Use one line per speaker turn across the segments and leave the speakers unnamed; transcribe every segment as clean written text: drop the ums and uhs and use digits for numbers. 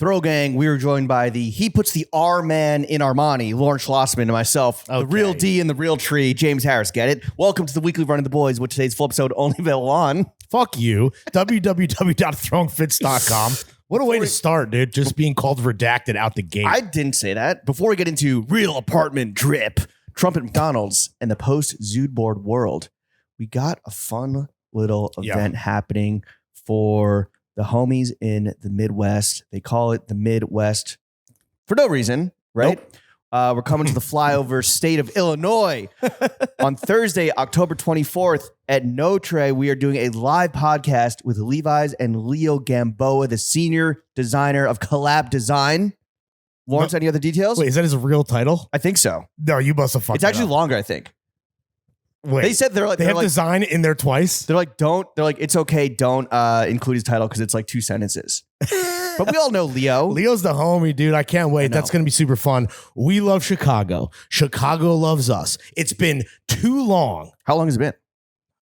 Throw Gang, we were joined by he puts the R man in Armani, Lawrence Schlossman, and myself, the real D in the real tree, James Harris. Get it? Welcome to the weekly Run of the Boys, which today's full episode only available on.
Fuck you. www.throwingfits.com. What a way to start, dude. Just being called redacted out the gate.
I didn't say that. Before we get into real apartment drip, Trump at McDonald's, and the post-Zootboard world, we got a fun little event happening for the homies in the Midwest. They call it the Midwest for no reason, right? Nope. We're coming to the flyover state of Illinois on Thursday, October 24th at Notre. We are doing a live podcast with Levi's and Leo Gamboa, the senior designer of Collab Design. Lawrence, any other details?
Wait, is that his real title?
I think so.
No, you must have fucked
It's actually longer, I think.
Wait,
they said they have
design in there twice.
They're like, it's okay. Don't include his title because it's like 2 sentences. But we all know Leo.
Leo's the homie, dude. I can't wait. That's going to be super fun. We love Chicago. Chicago loves us. It's been too long.
How long has it been?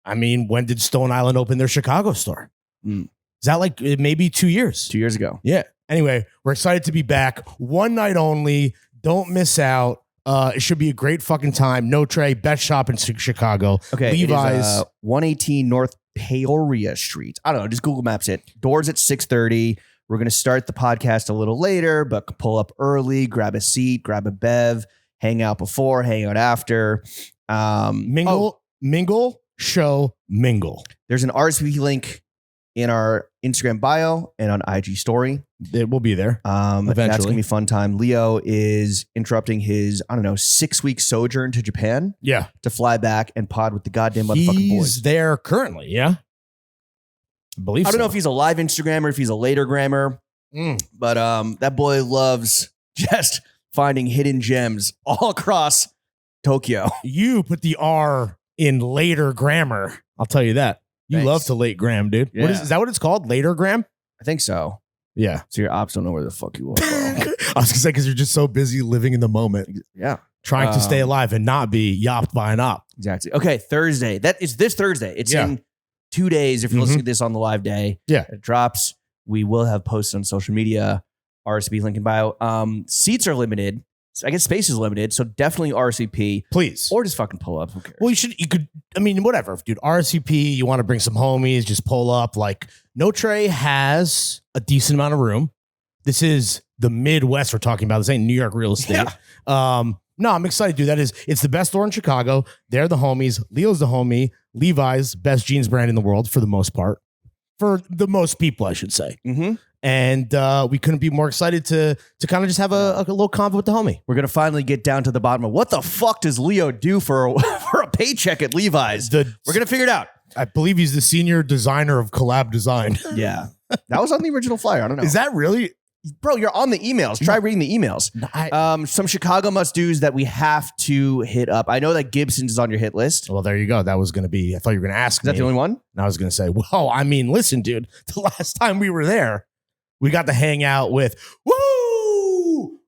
I mean, when did Stone Island open their Chicago store? Is that like maybe 2 years?
2 years ago.
Yeah. Anyway, we're excited to be back. One night only. Don't miss out. It should be a great fucking time. Notre, best shop in Chicago.
Okay,
Levi's.
It is, 118 North Peoria Street. I don't know. Just Google Maps it. Doors at 6:30. We're going to start the podcast a little later, but pull up early, grab a seat, grab a bev, hang out before, hang out after.
Mingle, show, mingle.
There's an RSVP link in our Instagram bio and on IG story.
It will be there eventually.
That's going to be a fun time. Leo is interrupting his, 6-week sojourn to Japan.
Yeah.
To fly back and pod with the goddamn motherfucking boys.
He's there currently, yeah? I don't
know if he's a live Instagrammer, if he's a later grammer, but that boy loves just finding hidden gems all across Tokyo.
You put the R in later grammar. I'll tell you that. You
Thanks.
love to late gram, dude.
Yeah.
Is that what it's called? Later gram?
I think so.
Yeah.
So your ops don't know where the fuck you are, bro.
I was going to say, because you're just so busy living in the moment.
Yeah.
Trying to stay alive and not be yopped by an op.
Exactly. Okay, Thursday. That is this Thursday. It's in 2 days if you're listening to this on the live day.
Yeah.
It drops. We will have posted on social media. RSVP link in bio. Seats are limited. I guess space is limited, so definitely RSVP.
Please.
Or just fucking pull up. Who cares?
Well, whatever, dude. RSVP, you want to bring some homies, just pull up. Like, Notre has a decent amount of room. This is the Midwest we're talking about. This ain't New York real estate. Yeah. No, I'm excited, dude. It's the best store in Chicago. They're the homies. Leo's the homie. Levi's, best jeans brand in the world for the most part. For the most people, I should say. Mm-hmm. And we couldn't be more excited to kind of just have a little convo with the homie.
We're going to finally get down to the bottom of what the fuck does Leo do for a paycheck at Levi's? We're going to figure it out.
I believe he's the senior designer of Collab Design.
Yeah. That was on the original flyer. I don't know.
Is that really?
Bro, you're on the emails. Try reading the emails. Some Chicago must-dos that we have to hit up. I know that Gibson's is on your hit list.
Well, there you go. That was going to be, I thought you were going to ask me.
Is that the only one?
And I was going to say, well, I mean, listen, dude, the last time we were there, we got to hang out with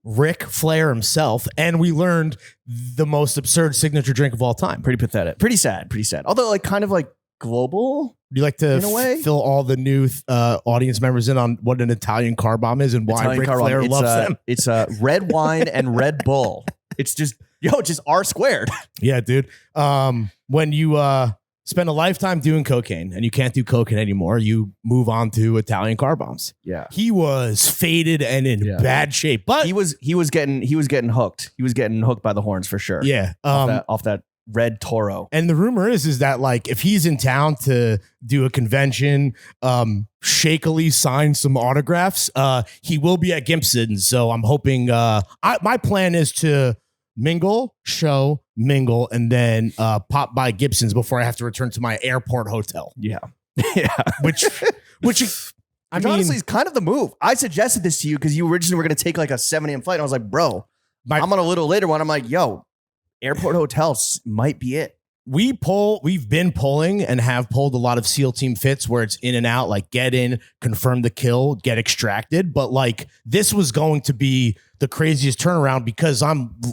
Ric Flair himself, and we learned the most absurd signature drink of all time.
Pretty pathetic. Pretty sad. Although kind of global.
Would you like to fill all the new audience members in on what an Italian car bomb is and why Ric Flair loves them?
It's red wine and Red Bull. It's just R squared.
Yeah, dude. When you spend a lifetime doing cocaine and you can't do cocaine anymore, you move on to Italian car bombs.
Yeah.
He was faded and in bad shape, but
he was getting hooked. He was getting hooked by the horns for sure.
Yeah.
Off that red Toro.
And the rumor is that like if he's in town to do a convention, shakily sign some autographs, he will be at Gibson's. So I'm hoping my plan is to mingle, and then pop by Gibson's before I have to return to my airport hotel.
Yeah. Yeah.
Which I mean,
honestly is kind of the move. I suggested this to you because you originally were going to take like a 7 a.m. flight. And I was like, bro, I'm on a little later one. I'm like, yo, airport hotels might be it.
We've been pulling and have pulled a lot of SEAL team fits where it's in and out, like get in, confirm the kill, get extracted. But like this was going to be the craziest turnaround because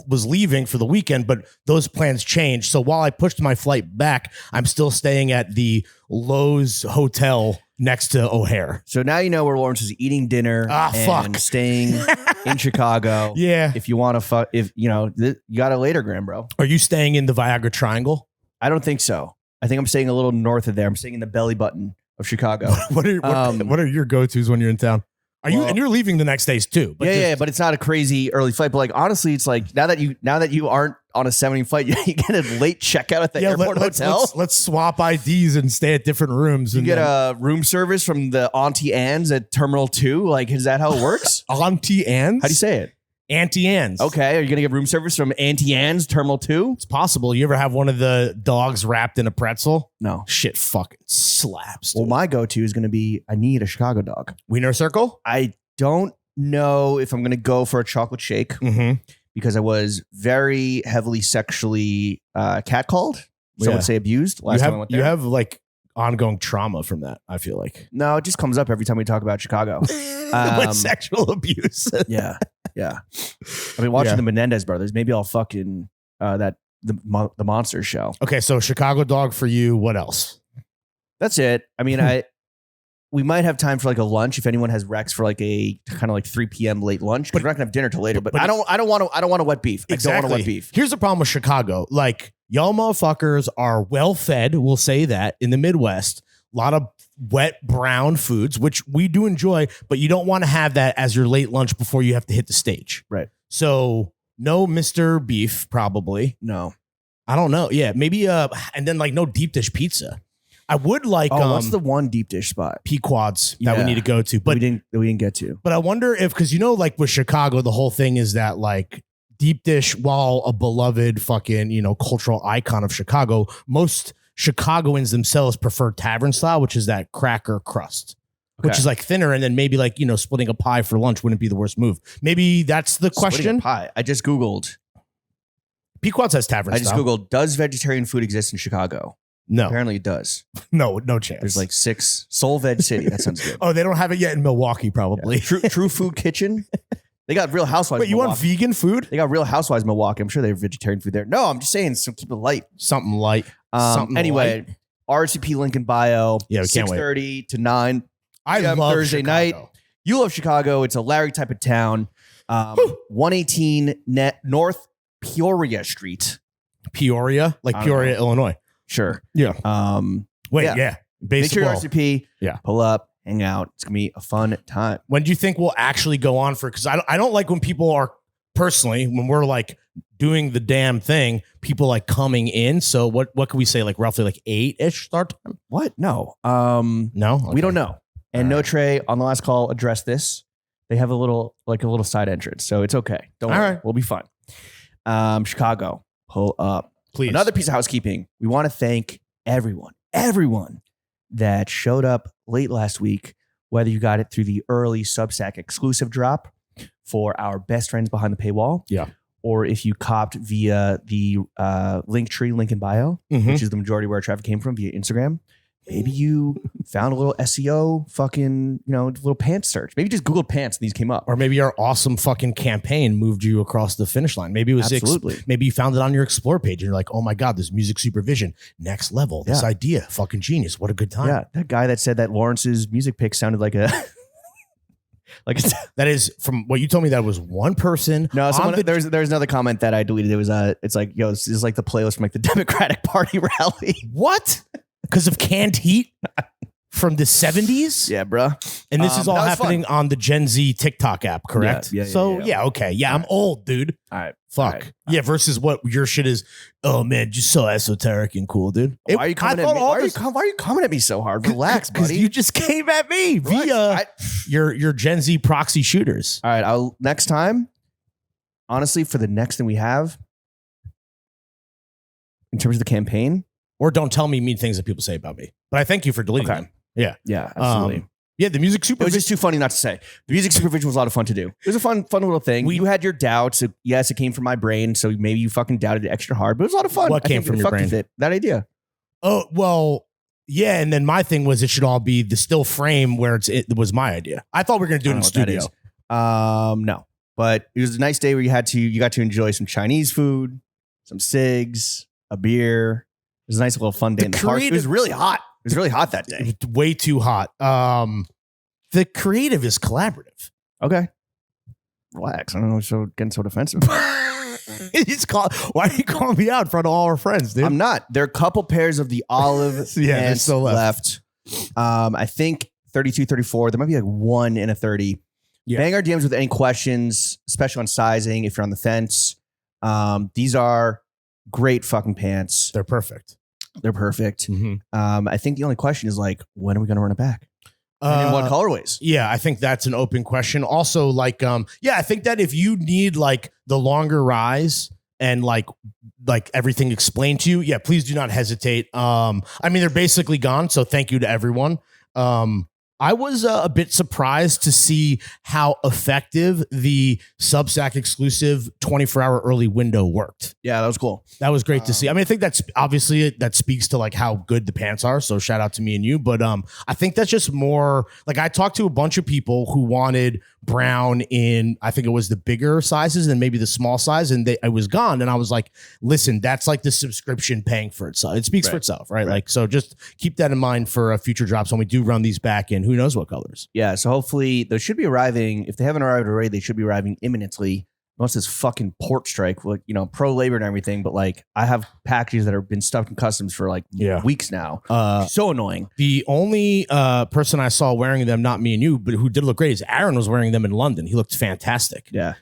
was leaving for the weekend, but those plans changed. So while I pushed my flight back, I'm still staying at the Lowe's Hotel next to O'Hare.
So now you know where Lawrence is eating dinner and staying in Chicago.
Yeah.
If you want to fuck, if you know, you got a later gram, bro.
Are you staying in the Viagra Triangle?
I don't think so. I think I'm staying a little north of there. I'm staying in the belly button of Chicago.
What are your go-tos when you're in town? And you're leaving the next days too.
But but it's not a crazy early flight. But like honestly, it's like now that you aren't on a 7 flight, you get a late checkout at the airport hotel.
Let's swap IDs and stay at different rooms.
You get a room service from the Auntie Anne's at Terminal 2. Like, is that how it works?
Auntie Anne's?
How do you say it?
Auntie Anne's.
Okay, are you gonna get room service from Auntie Anne's Terminal 2?
It's possible. You ever have one of the dogs wrapped in a pretzel?
No.
Shit fucking slaps.
Dude. Well, my go-to is gonna be I need a Chicago dog.
Wiener Circle?
I don't know if I'm gonna go for a chocolate shake because I was very heavily sexually catcalled. Some would say abused. Last time I went there.
You have like ongoing trauma from that, I feel like.
No, it just comes up every time we talk about Chicago.
With sexual abuse.
Yeah. I mean, watching the Menendez brothers, maybe I'll fucking the Monsters show.
Okay, so Chicago dog for you. What else?
That's it. I mean, we might have time for like a lunch if anyone has recs for like a kind of like 3 p.m. late lunch. But we're not gonna have dinner till later. But I don't want a wet beef.
Exactly.
I don't want a wet beef.
Here's the problem with Chicago. Like, y'all motherfuckers are well fed. We'll say that in the Midwest. A lot of wet brown foods, which we do enjoy, but you don't want to have that as your late lunch before you have to hit the stage.
Right.
So no Mr. Beef, probably.
No.
I don't know. Yeah, maybe and then like no deep dish pizza. I would like
what's the one deep dish spot?
Pequod's that we need to go to. But
we didn't get to.
But I wonder if, because like with Chicago, the whole thing is that like deep dish, while a beloved fucking, cultural icon of Chicago, most Chicagoans themselves prefer tavern style, which is that cracker crust, which is like thinner. And then maybe like, splitting a pie for lunch wouldn't be the worst move. Maybe that's the question.
Splitting a pie. I just Googled.
Pequod's has tavern style.
I just Googled, does vegetarian food exist in Chicago?
No.
Apparently it does.
No chance.
There's like 6 Soul Veg City. That sounds good.
Oh, they don't have it yet in Milwaukee, probably.
Yeah. True Food Kitchen. They got Real Housewives.
Wait, you want vegan food?
They got Real Housewives Milwaukee. I'm sure they have vegetarian food there. No, I'm just saying, so keep it light.
Something light.
Anyway,
light.
RSVP link in bio.
Yeah, we can't
6:30 to 9.
I love
Thursday
Chicago.
night. You love Chicago. It's a Larry type of town. 118 North Peoria Street.
Peoria? Like Peoria, Illinois.
Sure.
Yeah.
Yeah. Make sure you RSVP.
Yeah.
Pull up, hang out. It's gonna be a fun time.
When do you think we'll actually go on for? Because I don't like when people are personally, when we're like doing the damn thing, people like coming in. So what can we say? Like roughly like 8-ish start time?
What? No.
No. Okay.
We don't know. And Notre on the last call addressed this. They have a little side entrance, so it's okay. Don't worry.
Right.
We'll be fine. Chicago, pull up.
Please.
Another piece of housekeeping. We want to thank everyone that showed up late last week, whether you got it through the early Substack exclusive drop for our best friends behind the paywall.
Yeah.
Or if you copped via the Linktree link in bio, which is the majority where our traffic came from via Instagram. Maybe you found a little SEO fucking, little pants search. Maybe you just Googled pants and these came up.
Or maybe our awesome fucking campaign moved you across the finish line. Maybe it was
Absolutely.
Maybe you found it on your Explore page and you're like, oh my God, this music supervision, next level, this idea, fucking genius. What a good time.
Yeah, that guy that said that Lawrence's music pick sounded like a...
that is, from what you told me, that was one person.
No, there's another comment that I deleted. It was it's like, yo, this is like the playlist from like the Democratic Party rally.
What? Because of canned heat from the 70s?
Yeah, bro.
And this is all happening on the Gen Z TikTok app, correct?
Yeah.
Okay. Yeah, I'm old, dude.
All right.
Fuck.
All right.
Yeah, versus what your shit is. Oh, man, just so esoteric and cool, dude.
Why are you coming at me? Why are you coming at me so hard? Relax, buddy.
Because you just came at me via your Gen Z proxy shooters.
All right. Next time, honestly, for the next thing we have, in terms of the campaign,
or don't tell me mean things that people say about me. But I thank you for deleting them. Yeah.
Yeah, absolutely.
The music supervision.
It was just too funny not to say. The music supervision was a lot of fun to do. It was a fun little thing. You had your doubts. Yes, it came from my brain, so maybe you fucking doubted it extra hard, but it was a lot of fun.
What came from your brain?
That idea.
Oh, well, yeah. And then my thing was it should all be the still frame where it was my idea. I thought we were going to do it in studio.
No. But it was a nice day where you got to enjoy some Chinese food, some cigs, a beer. It was a nice little fun day in the park. It was really hot. was really hot that day.
Way too hot. The creative is collaborative.
Okay. Relax. I don't know. So getting so defensive.
Why are you calling me out in front of all our friends, dude?
I'm not. There are a couple pairs of the olive pants
still
left. I think 32, 34. There might be like 1 in a 30.
Yeah.
Bang our DMs with any questions, especially on sizing if you're on the fence. These are great fucking pants.
They're perfect.
They're perfect.
Mm-hmm.
I think the only question is like, when are we going to run it back? And in what colorways?
Yeah, I think that's an open question. Also, like, I think that if you need like the longer rise and like everything explained to you, yeah, please do not hesitate. I mean, they're basically gone, so thank you to everyone. I was a bit surprised to see how effective the Substack exclusive 24-hour early window worked.
Yeah, that was cool.
That was great to see. I mean, I think that's obviously that speaks to like how good the pants are. So shout out to me and you. But I think that's just more like I talked to a bunch of people who wanted brown in, I think it was the bigger sizes and maybe the small size, and I was gone. And I was like, listen, that's like the subscription paying for itself. It speaks for itself, right? Like, so just keep that in mind for future drops when we do run these back in. Who knows what colors?
Yeah, so hopefully those should be arriving. If they haven't arrived already, they should be arriving imminently. Unless this fucking port strike, like, you know, pro labor and everything. But like, I have packages that have been stuck in customs for like weeks now. So annoying.
The only person I saw wearing them, not me and you, but who did look great, is Aaron was wearing them in London. He looked fantastic.
Yeah.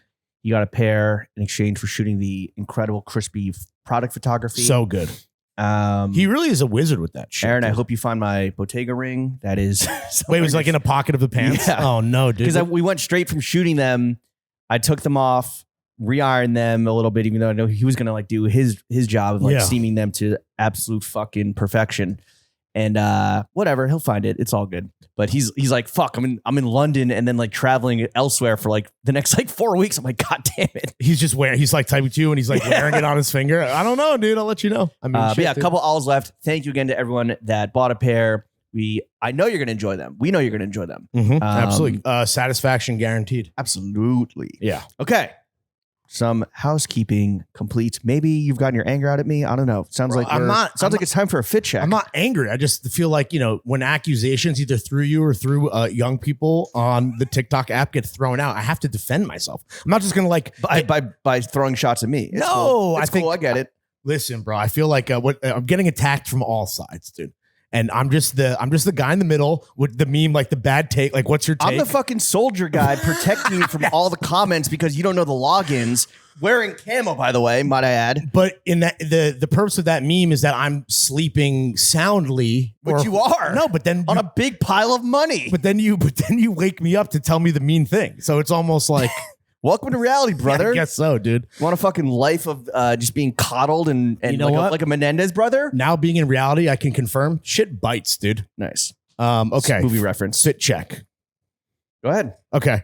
You got a pair in exchange for shooting the incredible crispy product photography.
So good. He really is a wizard with that shit.
Aaron, I hope you find my Bottega ring. That is.
Wait, it was like in a pocket of the pants?
Yeah.
Oh, no, dude.
Because we went straight from shooting them. I took them off, re-ironed them a little bit, even though I know he was going to like do his job of like steaming them to absolute fucking perfection. And whatever, he'll find it. It's all good. But he's like, fuck, I'm in London and then like traveling elsewhere for like the next like 4 weeks. I'm like, God damn it.
He's like typing 2 and he's like wearing it on his finger. I don't know, dude. I'll let you know. I mean,
but yeah, a couple olives left. Thank you again to everyone that bought a pair. I know you're going to enjoy them. We know you're going to enjoy them.
Mm-hmm. Absolutely. Satisfaction guaranteed.
Absolutely.
Yeah.
Okay. Some housekeeping complete. Maybe you've gotten your anger out at me. I don't know. Sounds like it's time for a fit check.
I'm not angry. I just feel like, you know, when accusations either through you or through young people on the TikTok app get thrown out, I have to defend myself. I'm not just going to like
by throwing shots at me. It's
no,
cool.
I think
cool. I get it.
Listen, bro, I feel like I'm getting attacked from all sides, dude. And I'm just the guy in the middle with the meme, like the bad take. Like, what's your take?
I'm the fucking soldier guy protecting you from all the comments because you don't know the logins. Wearing camo, by the way, might I add.
But in that the purpose of that meme is that I'm sleeping soundly.
Which you are.
No, but then
on a big pile of money.
But then you wake me up to tell me the mean thing. So it's almost like
welcome to reality, brother.
Yeah, I guess so, dude.
Want a fucking life of just being coddled and
you know
like a Menendez brother?
Now being in reality, I can confirm shit bites, dude.
Nice.
Okay.
Movie reference.
Fit check.
Go ahead.
Okay.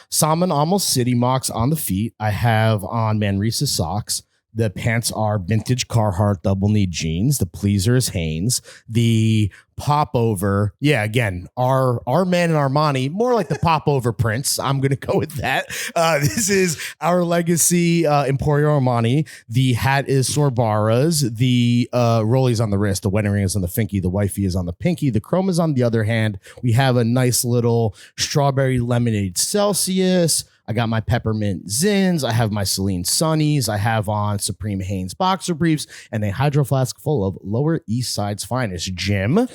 Salmon Almost City mocks on the feet. I have on Manresa socks. The pants are vintage Carhartt double knee jeans. The pleaser is Hanes. The popover, yeah, again, our man in Armani, more like the popover prince. I'm gonna go with that. This is our legacy Emporio Armani. The hat is Sorbara's. The rollies on the wrist. The wedding ring is on the finky. The wifey is on the pinky. The chrome is on the other hand. We have a nice little strawberry lemonade Celsius. I got my peppermint Zins. I have my Celine Sunnies. I have on Supreme Hanes boxer briefs and a hydro flask full of Lower East Side's finest. Jim.
All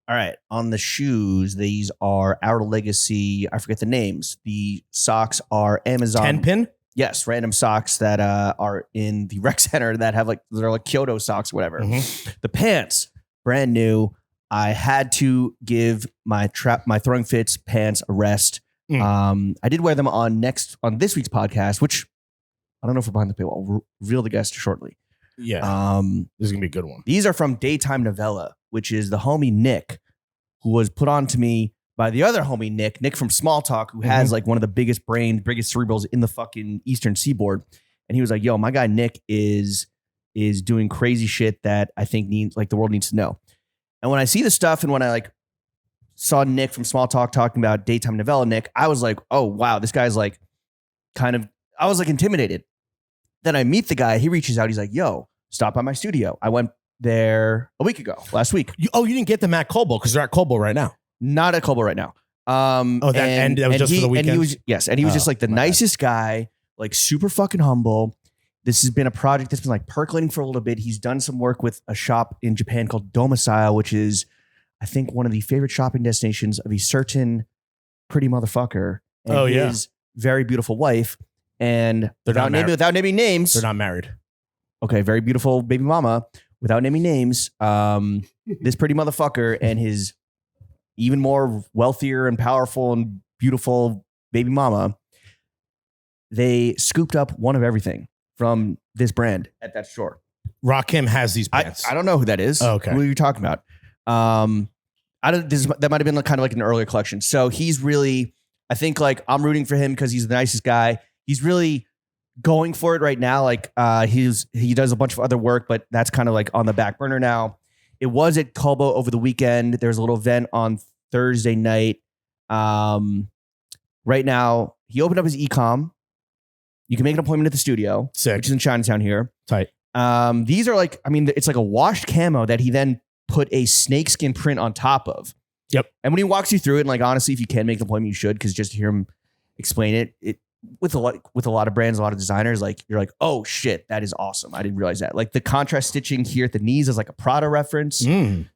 right. On the shoes, these are Our Legacy. I forget the names. The socks are Amazon.
10-pin?
Yes. Random socks that are in the rec center that have they're like Kyoto socks, whatever. Mm-hmm. The pants, brand new. I had to give my Throwing Fits pants a rest. I did wear them on this week's podcast, which I don't know if we're behind the paywall. I'll reveal the guest shortly.
Yeah. This is gonna be a good one.
These are from Daytime Novella, which is the homie Nick, who was put on to me by the other homie Nick from Small Talk, who has like one of the biggest brains, biggest cerebrals in the fucking Eastern Seaboard. And he was like, yo, my guy Nick is doing crazy shit that I think the world needs to know. And when I see the stuff and when I saw Nick from Small Talk talking about Daytime Novella Nick, I was like, oh, wow, this guy's I was intimidated. Then I meet the guy. He reaches out. He's like, yo, stop by my studio. I went there a week ago, last week.
You didn't get them at Kobo because they're at Kobo right now.
Not at Kobo right now.
That was just for the weekend?
And he was just like the nicest guy, like super fucking humble. This has been a project that's been like percolating for a little bit. He's done some work with a shop in Japan called Domicile, which is, I think, one of the favorite shopping destinations of a certain pretty motherfucker and his very beautiful wife. And without naming names,
they're not married.
Okay, very beautiful baby mama. Without naming names, this pretty motherfucker and his even more wealthier and powerful and beautiful baby mama, they scooped up one of everything from this brand at that store.
Rakim has these pants.
I don't know who that is.
Oh, okay.
Who are you talking about? That might have been kind of like an earlier collection. So he's really, I think like I'm rooting for him because he's the nicest guy. He's really going for it right now. Like he does a bunch of other work, but that's kind of like on the back burner now. It was at Kobo over the weekend. There was a little event on Thursday night. Right now, he opened up his e-com. You can make an appointment at the studio, which is in Chinatown here.
Tight.
These are like, I mean, it's like a washed camo that he then put a snakeskin print on top of.
Yep.
And when he walks you through it, and like honestly, if you can make the appointment, you should, because just to hear him explain it with a lot of brands, a lot of designers, like you're like, oh shit, that is awesome. I didn't realize that. Like the contrast stitching here at the knees is like a Prada reference.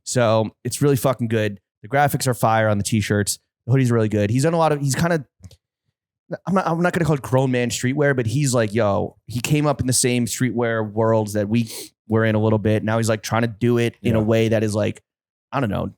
So it's really fucking good. The graphics are fire on the t-shirts. The hoodies are really good. He's done a lot of. He's kind of. I'm not going to call it grown man streetwear, but he's like, he came up in the same streetwear worlds that we were in a little bit. Now he's like trying to do it in a way that is like, I don't know,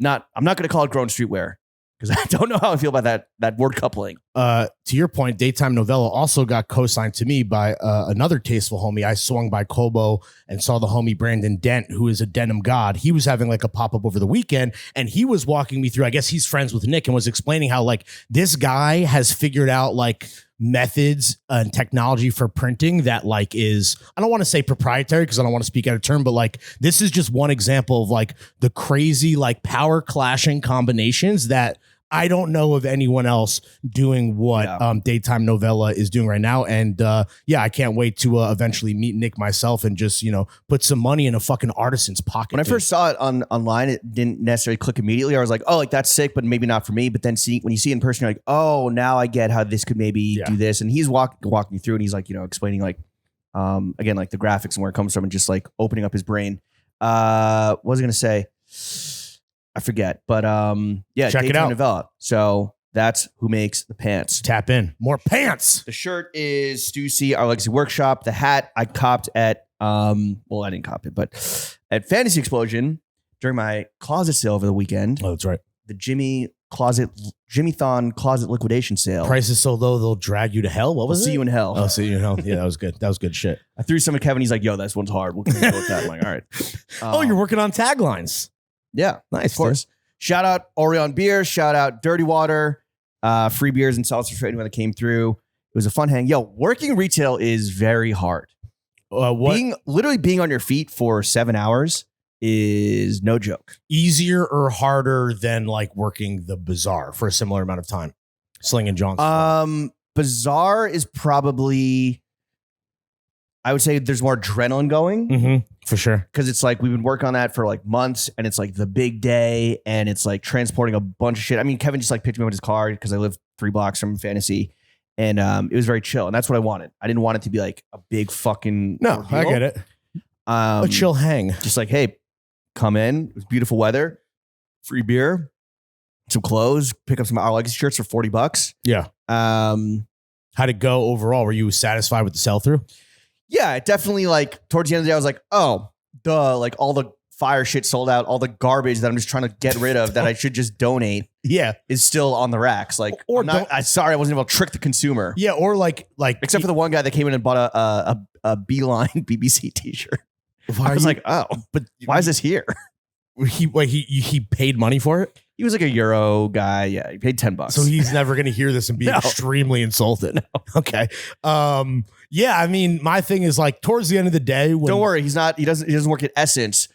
I'm not going to call it grown streetwear because I don't know how I feel about that word coupling.
To your point, Daytime Novella also got co-signed to me by another tasteful homie. I swung by Kobo and saw the homie Brandon Dent, who is a denim god. He was having like a pop-up over the weekend, and he was walking me through, I guess he's friends with Nick, and was explaining how like this guy has figured out like methods and technology for printing that like is, I don't want to say proprietary because I don't want to speak out of turn, but like this is just one example of like the crazy like power clashing combinations that I don't know of anyone else doing what Daytime Novella is doing right now. And I can't wait to eventually meet Nick myself and just, put some money in a fucking artisan's pocket.
When I first saw it online, it didn't necessarily click immediately. I was like, oh, like that's sick, but maybe not for me. But then when you see it in person, you're like, oh, now I get how this could maybe do this. And he's walking through and he's like, explaining like, again, like the graphics and where it comes from and just like opening up his brain. What was I going to say? I forget, but
check it out.
Novella. So that's who makes the pants.
Tap in. More pants.
The shirt is Stussy, Our Legacy Workshop. The hat I copped at, I didn't cop it, but at Fantasy Explosion during my closet sale over the weekend.
Oh, that's right.
The Jimmy Thon closet liquidation sale.
Price is so low, they'll drag you to hell. What was it?
See you in hell.
Oh, see you in hell. Yeah, that was good. That was good shit.
I threw some at Kevin. He's like, yo, this one's hard. We'll go with that. I'm like, all right.
You're working on taglines.
Yeah,
nice.
Of course. Shout out Orion Beers. Shout out Dirty Water. Free beers and seltzers for anyone that came through. It was a fun hang. Yo, working retail is very hard. Being on your feet for 7 hours is no joke.
Easier or harder than like working the bazaar for a similar amount of time? Slinging Johnson.
Bazaar is probably, I would say there's more adrenaline going.
For sure.
Because it's like we've been working on that for like months and it's like the big day and it's like transporting a bunch of shit. I mean, Kevin just like picked me up in his car because I live 3 blocks from Fantasy and it was very chill. And that's what I wanted. I didn't want it to be like a big fucking ordeal.
I get it. A chill hang.
Just like, hey, come in. It was beautiful weather, free beer, some clothes, pick up some Our Legacy shirts for $40.
Yeah. How'd it go overall? Were you satisfied with the sell-through?
Yeah, it definitely like towards the end of the day, I was like, oh, duh, like all the fire shit sold out, all the garbage that I'm just trying to get rid of that I should just donate. Is still on the racks. Like, sorry, I wasn't able to trick the consumer.
Yeah, or like
except for the one guy that came in and bought a Beeline BBC t-shirt. I was like, oh, but why is this here?
He paid money for it?
He was like a Euro guy. Yeah, he paid $10.
So he's never going to hear this and be extremely insulted. No. Okay. Yeah, I mean, my thing is like towards the end of the day.
Don't worry, he doesn't work at Essence,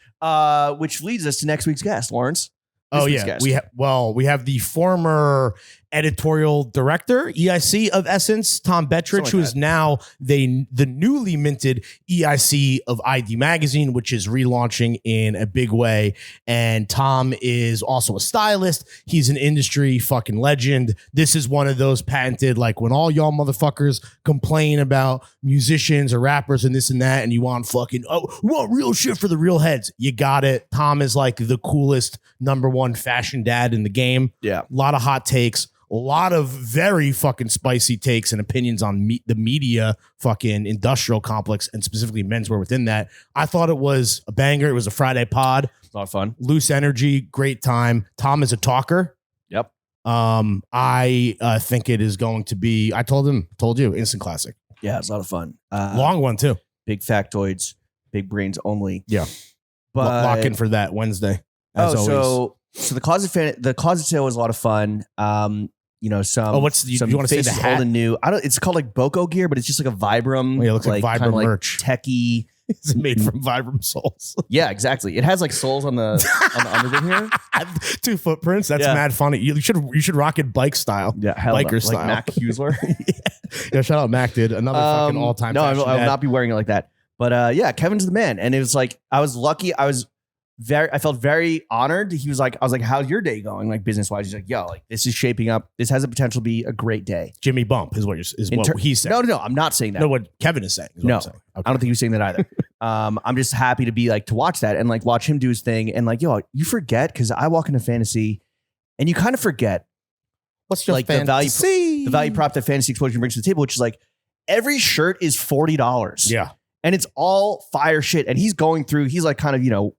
which leads us to next week's guest, Lawrence.
We have the former editorial director, EIC of Essence, Tom Bettridge, who is now the newly minted EIC of ID Magazine, which is relaunching in a big way. And Tom is also a stylist. He's an industry fucking legend. This is one of those patented, like when all y'all motherfuckers complain about musicians or rappers and this and that, and you want fucking, we want real shit for the real heads. You got it. Tom is like the coolest #1 fashion dad in the game.
Yeah.
A lot of hot takes. A lot of very fucking spicy takes and opinions on the media fucking industrial complex and specifically menswear within that. I thought it was a banger. It was a Friday pod.
A lot of fun.
Loose energy, great time. Tom is a talker.
Yep.
I think it is going to be, told you, instant classic.
Yeah, it's a lot of fun.
Long one too.
Big factoids, big brains only.
Yeah.
But
lock in for that Wednesday. As always.
So the closet sale was a lot of fun. You know, some.
Oh, what's you want to say the hat?
Old and new. It's called like Boko gear, but it's just like a Vibram.
Oh, yeah, it looks like Vibram
like
merch.
Techie.
It's made from Vibram soles.
Yeah, exactly. It has like soles on the underbit here.
2 footprints. That's mad funny. You should rock it bike style.
Yeah,
biker style.
Like Mac Husler.
Yeah, shout out Mac, dude. Another fucking all time.
No, I will not be wearing it like that. But yeah, Kevin's the man, and it was like I was lucky. I felt very honored. I was like, how's your day going? Like business wise. He's like, yo, like this is shaping up. This has a potential to be a great day.
Jimmy Bump is what he's saying.
No, I'm not saying that.
No, what Kevin is saying.
No,
I'm saying. Okay.
I don't think he was saying that either. I'm just happy to be like, to watch that and like watch him do his thing. And like, yo, you forget, because I walk into fantasy and you kind of forget
what's your
like
fantasy?
the value prop that Fantasy Explosion brings to the table, which is like every shirt is $40.
Yeah.
And it's all fire shit. And he's like kind of, you know,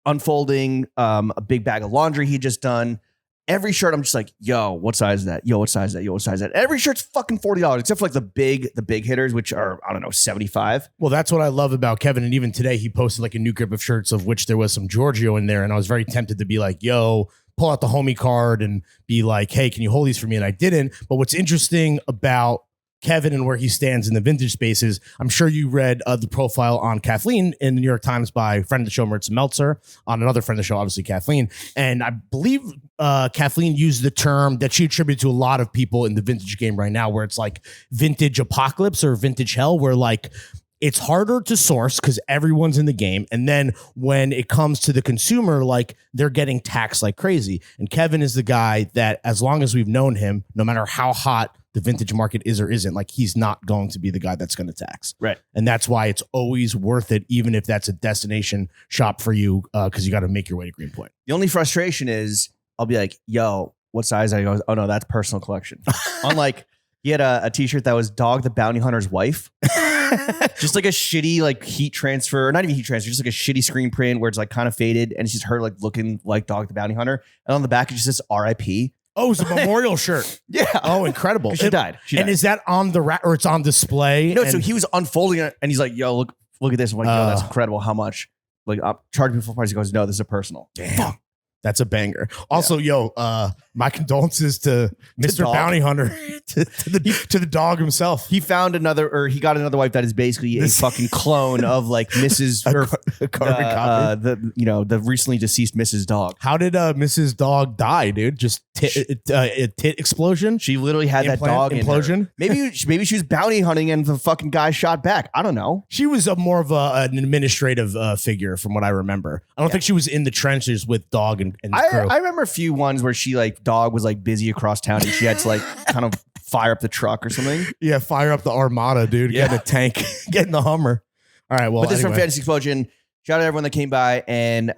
unfolding a big bag of laundry he just done. Every shirt, I'm just like, yo, what size is that? Yo, what size is that? Yo, what size is that? Every shirt's fucking $40, except for like the big hitters, which are, I don't know, 75.
Well, that's what I love about Kevin. And even today, he posted like a new grip of shirts, of which there was some Giorgio in there. And I was very tempted to be like, yo, pull out the homie card and be like, hey, can you hold these for me? And I didn't. But what's interesting about Kevin and where he stands in the vintage spaces, I'm sure you read the profile on Kathleen in the New York Times by friend of the show, Maritza Meltzer, on another friend of the show, obviously Kathleen. And I believe Kathleen used the term that she attributed to a lot of people in the vintage game right now, where it's like vintage apocalypse or vintage hell, where like it's harder to source because everyone's in the game. And then when it comes to the consumer, like they're getting taxed like crazy. And Kevin is the guy that, as long as we've known him, no matter how hot the vintage market is or isn't, like he's not going to be the guy that's going to tax.
Right. And
that's why it's always worth it, even if that's a destination shop for you, because you got to make your way to Greenpoint.
The only frustration is I'll be like, yo, what size? I go, oh no, that's personal collection. Unlike, he had a t-shirt that was Dog the Bounty Hunter's wife. Just like a shitty like heat transfer, or not even heat transfer, just like a shitty screen print where it's like kind of faded and it's just her like looking like Dog the Bounty Hunter. And on the back it just says RIP.
Oh, it's a memorial shirt.
Yeah.
Oh, incredible.
She died.
And is that on the rack or it's on display?
No, so he was unfolding it and he's like, yo, look at this. I'm like, yo, that's incredible. How much? Like, I'll charge me full price. He goes, no, this is a personal.
Damn. Fuck. That's a banger. Also, yo, my condolences to Mr. Bounty Hunter, to the dog himself.
He found he got another wife that is basically a fucking clone of like Mrs. The recently deceased Mrs. Dog.
How did Mrs. Dog die, dude? Just a tit explosion?
She literally had that dog
implosion.
Maybe she was bounty hunting and the fucking guy shot back. I don't know.
She was more of an administrative figure, from what I remember. I don't think she was in the trenches with Dog and crew.
I remember a few ones where she like Dog was like busy across town and she had to like kind of fire up the truck or something.
Yeah, fire up the Armada, dude. Yeah. Get in the tank, get in the Hummer. All right, well,
but this from Fantasy Explosion. Shout out to everyone that came by and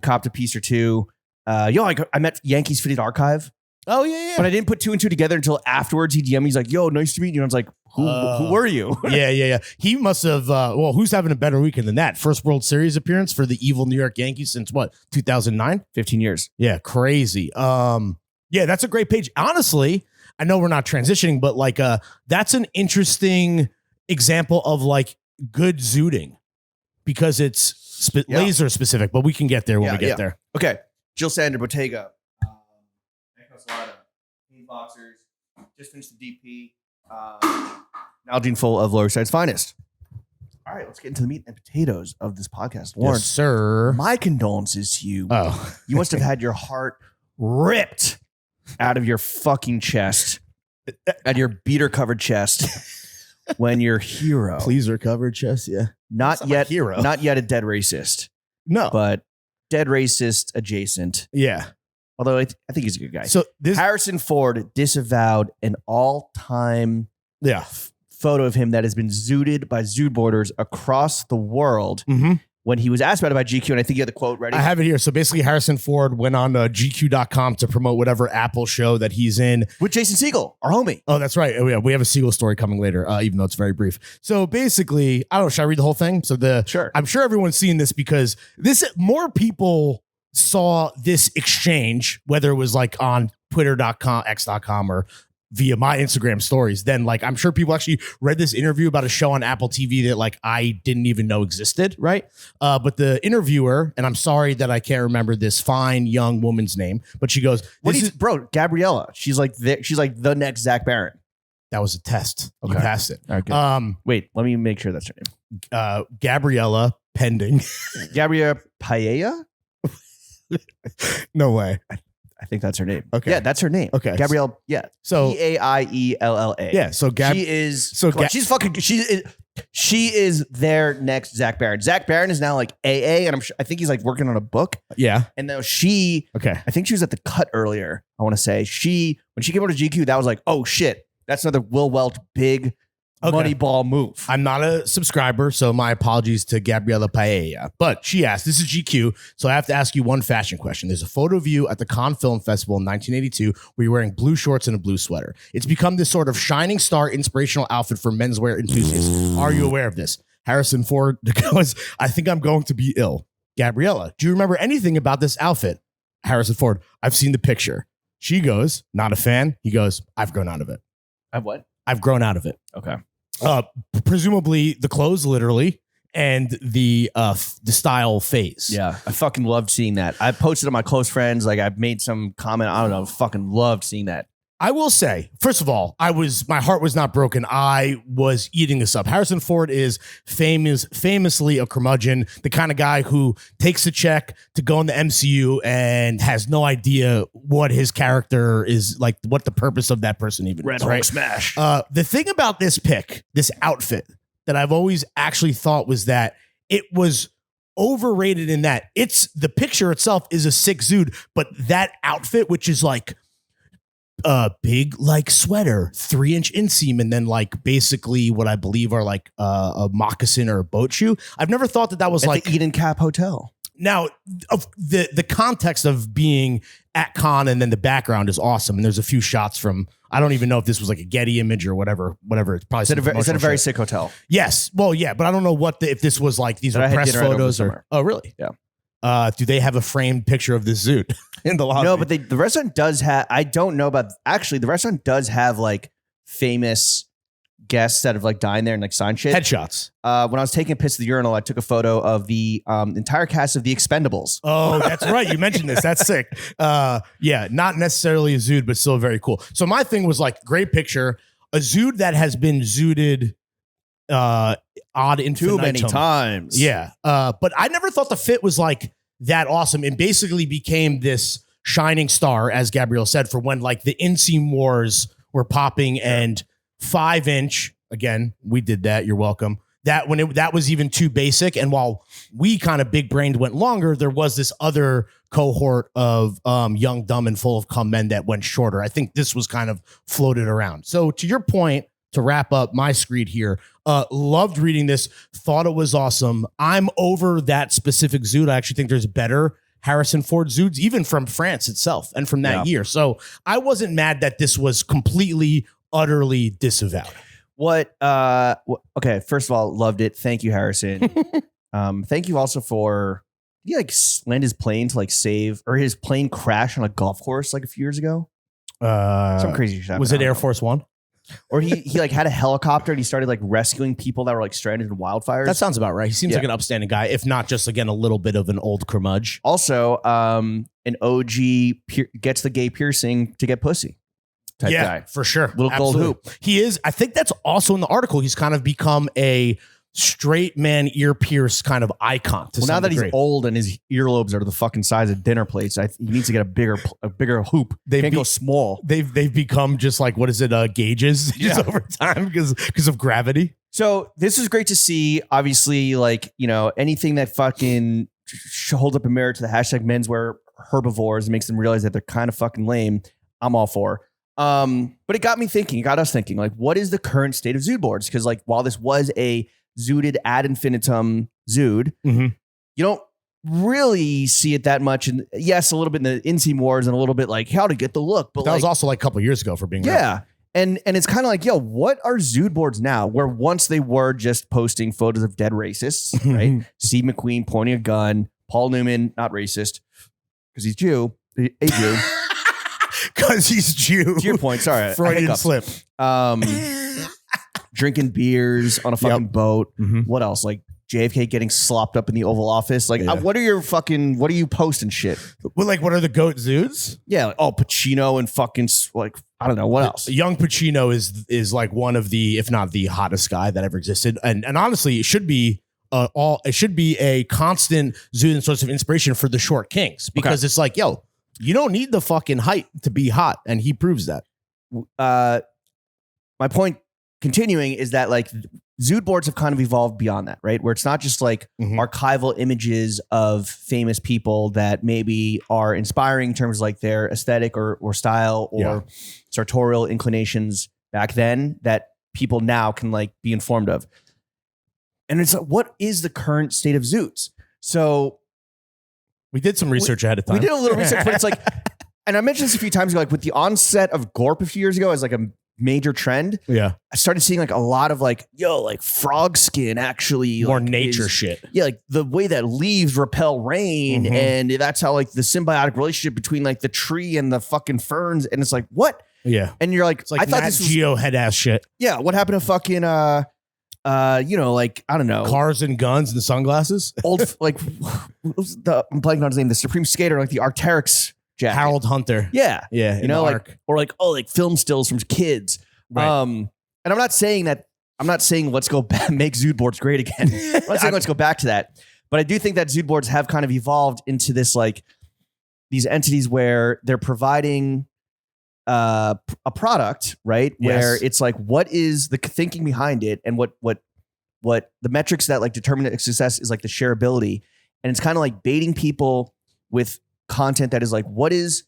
copped a piece or two. I met Yankees Fitted Archive.
Oh yeah.
But I didn't put two and two together until afterwards. He DM'd me. He's like, yo, nice to meet you. And I was like, who were you?
Yeah. He must have, who's having a better weekend than that? First World Series appearance for the evil New York Yankees since what, 2009?
15 years.
Yeah, crazy. Yeah, that's a great page. Honestly, I know we're not transitioning, but like that's an interesting example of like good zooting because it's laser specific, but we can get there when we get there.
Okay. Jill Sander, Bottega. Boxers. Just finished the DP. Nalgene full of Lower Side's finest. All right, let's get into the meat and potatoes of this podcast. Lawrence,
yes, sir.
My condolences to you.
Oh.
You must have had your heart ripped out of your fucking chest, out of your beater-covered chest, when your hero,
Pleaser covered chest, yeah.
not yet
hero,
not yet a dead racist,
no,
but dead racist adjacent.
yeah.
Although I think he's a good guy.
So this,
Harrison Ford disavowed an all-time
yeah,
photo of him that has been zooted by zootboarders across the world.
mm-hmm.
When he was asked about it by GQ, and I think you had the quote ready.
I have it here. So basically, Harrison Ford went on GQ.com to promote whatever Apple show that he's in.
With Jason Segel, our homie.
Oh, that's right. Oh, yeah, we have a Segel story coming later, even though it's very brief. So basically, I don't know. Should I read the whole thing? So
Sure.
I'm sure everyone's seen this because more people saw this exchange, whether it was like on Twitter.com, X.com, or via my Instagram stories. Then like, I'm sure people actually read this interview about a show on Apple TV that like I didn't even know existed. Right. But the interviewer, and I'm sorry that I can't remember this fine young woman's name, but she goes,
Bro, Gabriella. She's like the next Zach Barron.
that was a test. You
Okay.
passed it.
All right, good. Wait, let me make sure that's her name.
Gabriella pending.
Gabriella Paella?
No way.
I think that's her name.
Okay.
Yeah, that's her name.
Okay.
Gabrielle, yeah.
So
Paella.
yeah, so
She is their next Zach Barron. Zach Barron is now like AA, and I think he's like working on a book.
yeah.
And now
Okay.
I think she was at the Cut earlier. I want to say when she came over to GQ, that was like, oh shit, that's another Will Welch big money ball move.
I'm not a subscriber, so my apologies to Gabriella Paella. But she asked, this is GQ, so I have to ask you one fashion question. There's a photo of you at the Cannes Film Festival in 1982 where you're wearing blue shorts and a blue sweater. It's become this sort of shining star inspirational outfit for menswear enthusiasts. Are you aware of this? Harrison Ford goes, I think I'm going to be ill. Gabriella, do you remember anything about this outfit? Harrison Ford, I've seen the picture. She goes, not a fan. He goes, I've grown out of it.
I've what?
I've grown out of it.
Okay.
Presumably the clothes, literally, and the style phase.
Yeah, I fucking loved seeing that. I posted on my close friends. Like I've made some comment. I don't know. Fucking loved seeing that.
I will say, first of all, my heart was not broken. I was eating this up. Harrison Ford is famously a curmudgeon, the kind of guy who takes a check to go in the MCU and has no idea what his character is like, what the purpose of that person even is. Right?
Smash.
The thing about this outfit that I've always actually thought was that it was overrated in that the picture itself is a sick zoot, but that outfit, which is like a big like sweater, 3-inch inseam, and then like basically what I believe are like a moccasin or a boat shoe. I've never thought that was
at
like
the Eden Cap Hotel.
Now, of the context of being at Cannes and then the background is awesome, and there's a few shots from I don't even know if this was like a Getty image or whatever. It's probably
Is it a very sick hotel?
Yes. Well, yeah, but I don't know if this was like these were press photos or. Oh, really?
Yeah.
Do they have a framed picture of this zoot in the lobby?
No, but the restaurant does have. I don't know about. Actually, the restaurant does have like famous guests that have like dined there and like signed shit.
Headshots.
When I was taking a piss at the urinal, I took a photo of the entire cast of The Expendables.
Oh, that's right. You mentioned this. That's sick. Yeah, not necessarily a zoot, but still very cool. So my thing was like, great picture. A zoot that has been zooted odd infinitum.
Too many times.
Yeah. But I never thought the fit was like that awesome and basically became this shining star, as Gabrielle said, for when like the inseam wars were popping and 5-inch, again, we did that. You're welcome. That was even too basic. And while we kind of big brained went longer, there was this other cohort of young, dumb, and full of cum men that went shorter. I think this was kind of floated around. So to your point, to wrap up my screed here, loved reading this, thought it was awesome. I'm over that specific zoot. I actually think there's better Harrison Ford zoots, even from France itself and from that year. So I wasn't mad that this was completely, utterly disavowed.
Okay, first of all, loved it. Thank you, Harrison. Thank you also for he like land his plane to like save, or his plane crashed on a golf course like a few years ago. Some crazy shit.
Was it Air Force One?
Or he like had a helicopter and he started like rescuing people that were like stranded in wildfires.
That sounds about right. He seems like an upstanding guy, if not just again a little bit of an old curmudge.
Also, an OG gets the gay piercing to get pussy type guy.
For sure.
Little gold hoop.
He is. I think that's also in the article. He's kind of become a straight man ear pierce kind of icon.
Well, now that he's old and his earlobes are the fucking size of dinner plates, he needs to get a bigger hoop. They can't go small.
They've become just like, what is it? Gauges just over time because of gravity.
So this is great to see. Obviously, like, you know, anything that fucking holds up a mirror to the hashtag menswear herbivores and makes them realize that they're kind of fucking lame, I'm all for. But it got me thinking, it got us thinking, like, what is the current state of Zoot boards? Because like, while this was a zooted ad infinitum zood, you don't really see it that much. And yes, a little bit in the inseam wars and a little bit like how to get the look. But
that was also like a couple years ago for being
right. And it's kind of like, yo, what are Zoot boards now? Where once they were just posting photos of dead racists, right? Steve McQueen pointing a gun, Paul Newman, not racist because he's Jew, a Jew.
Because he's Jew.
To your point, sorry.
Freudian slip.
Drinking beers on a fucking boat. What else? Like JFK getting slopped up in the Oval Office. Like, what are you posting shit?
Well, like, what are the GOAT Zoots?
Yeah. Like, Pacino and fucking, like, I don't know. What else?
Young Pacino is like one of the, if not the hottest guy that ever existed. And honestly, it should be a constant Zoot and source of inspiration for the short kings. Because it's like, yo, you don't need the fucking height to be hot. And he proves that.
My point continuing is that like Zoot boards have kind of evolved beyond that, right? Where it's not just like archival images of famous people that maybe are inspiring in terms of like their aesthetic or style or sartorial inclinations back then that people now can like be informed of. And it's like, what is the current state of Zoots? So
we did some research ahead of time.
We did a little research, but it's like, and I mentioned this a few times ago, like with the onset of Gorp a few years ago as like a major trend.
Yeah.
I started seeing like a lot of like, yo, like frog skin actually.
More
like,
nature shit.
Yeah. Like the way that leaves repel rain. And that's how like the symbiotic relationship between like the tree and the fucking ferns. And it's like, what?
Yeah.
And you're like,
it's like I thought this was Geo head ass shit.
Yeah. What happened to fucking, you know, like, I don't know.
Cars and guns and sunglasses.
Old, like, I'm blanking on his name, the Supreme Skater, like the Arc'teryx jacket.
Harold Hunter.
Yeah.
Yeah.
You know, like, or like, like film stills from kids. Right. And I'm not saying let's go back, make Zoot boards great again. I'm not saying let's go back to that. But I do think that Zoot boards have kind of evolved into this, like, these entities where they're providing a product, right? Yes. Where it's like, what is the thinking behind it, and what the metrics that like determine success is, like the shareability, and it's kind of like baiting people with content that is like, what is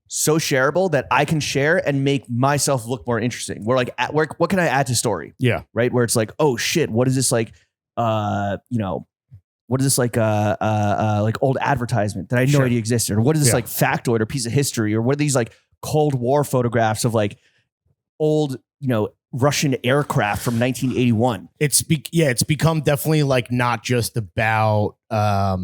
so shareable that I can share and make myself look more interesting. We're like, what can I add to story?
Yeah,
right. Where it's like, oh shit, what is this like? You know, what is this like old advertisement that I had no idea existed, or what is this like factoid or piece of history, or what are these like Cold War photographs of like old, you know, Russian aircraft from 1981.
It's become definitely like not just about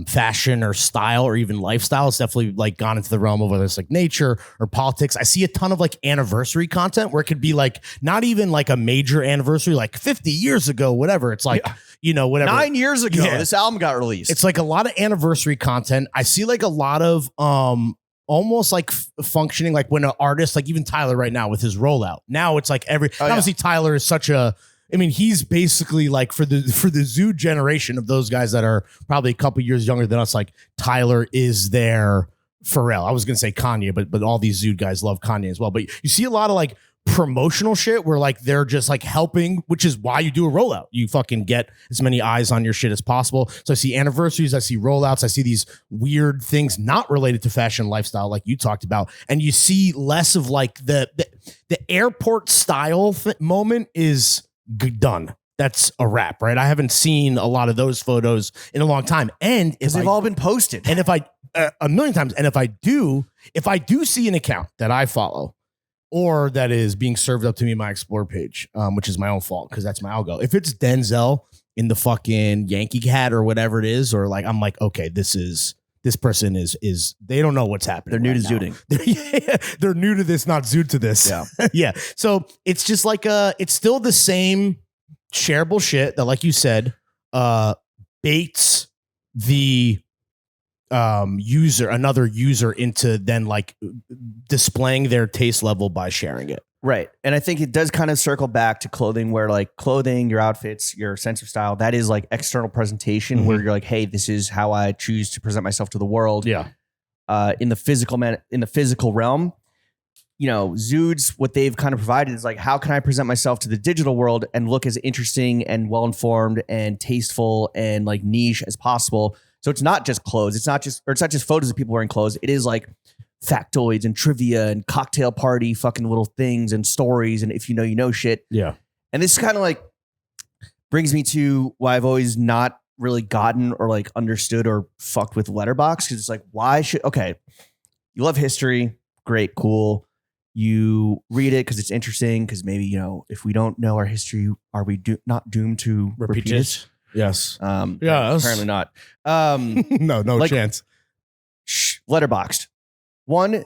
fashion or style or even lifestyle. It's definitely like gone into the realm of whether it's like nature or politics. I see a ton of like anniversary content where it could be like not even like a major anniversary, like 50 years ago, whatever. It's like, you know, whatever.
9 years ago, this album got released.
It's like a lot of anniversary content. I see like a lot of almost like functioning like when an artist, like even Tyler right now with his rollout. Now it's like obviously Tyler is such a, I mean, he's basically like for the Zoot generation of those guys that are probably a couple years younger than us, like Tyler is their Pharrell. I was going to say Kanye, but all these Zoot guys love Kanye as well. But you see a lot of like promotional shit where like they're just like helping, which is why you do a rollout. You fucking get as many eyes on your shit as possible. So I see anniversaries, I see rollouts, I see these weird things not related to fashion lifestyle like you talked about, and you see less of like the airport style moment is done. That's a wrap, right? I haven't seen a lot of those photos in a long time, and
if they've all been posted,
and if I a million times, and if I do see an account that I follow or that is being served up to me in my Explore page, which is my own fault because that's my algo. If it's Denzel in the fucking Yankee hat or whatever it is, or like, I'm like, okay, this person is they don't know what's happening.
They're new to zooting.
They're new to this, not Zoot to this.
Yeah.
Yeah. So it's just like, it's still the same shareable shit that, like you said, baits the another user into then like displaying their taste level by sharing it.
Right. And I think it does kind of circle back to clothing, where like clothing, your outfits, your sense of style, that is like external presentation where you're like, hey, this is how I choose to present myself to the world.
Yeah.
In the physical realm, you know, Zoots, what they've kind of provided is like, how can I present myself to the digital world and look as interesting and well-informed and tasteful and like niche as possible? So it's not just clothes. It's not just photos of people wearing clothes. It is like factoids and trivia and cocktail party fucking little things and stories. And if you know, you know shit.
Yeah.
And this kind of like brings me to why I've always not really gotten or like understood or fucked with Letterboxd. Cause it's like, you love history. Great. Cool. You read it because it's interesting. Cause maybe, you know, if we don't know our history, are we not doomed to repeat it?
Yes.
Yes. Apparently not.
No
like,
chance.
Letterboxd. One,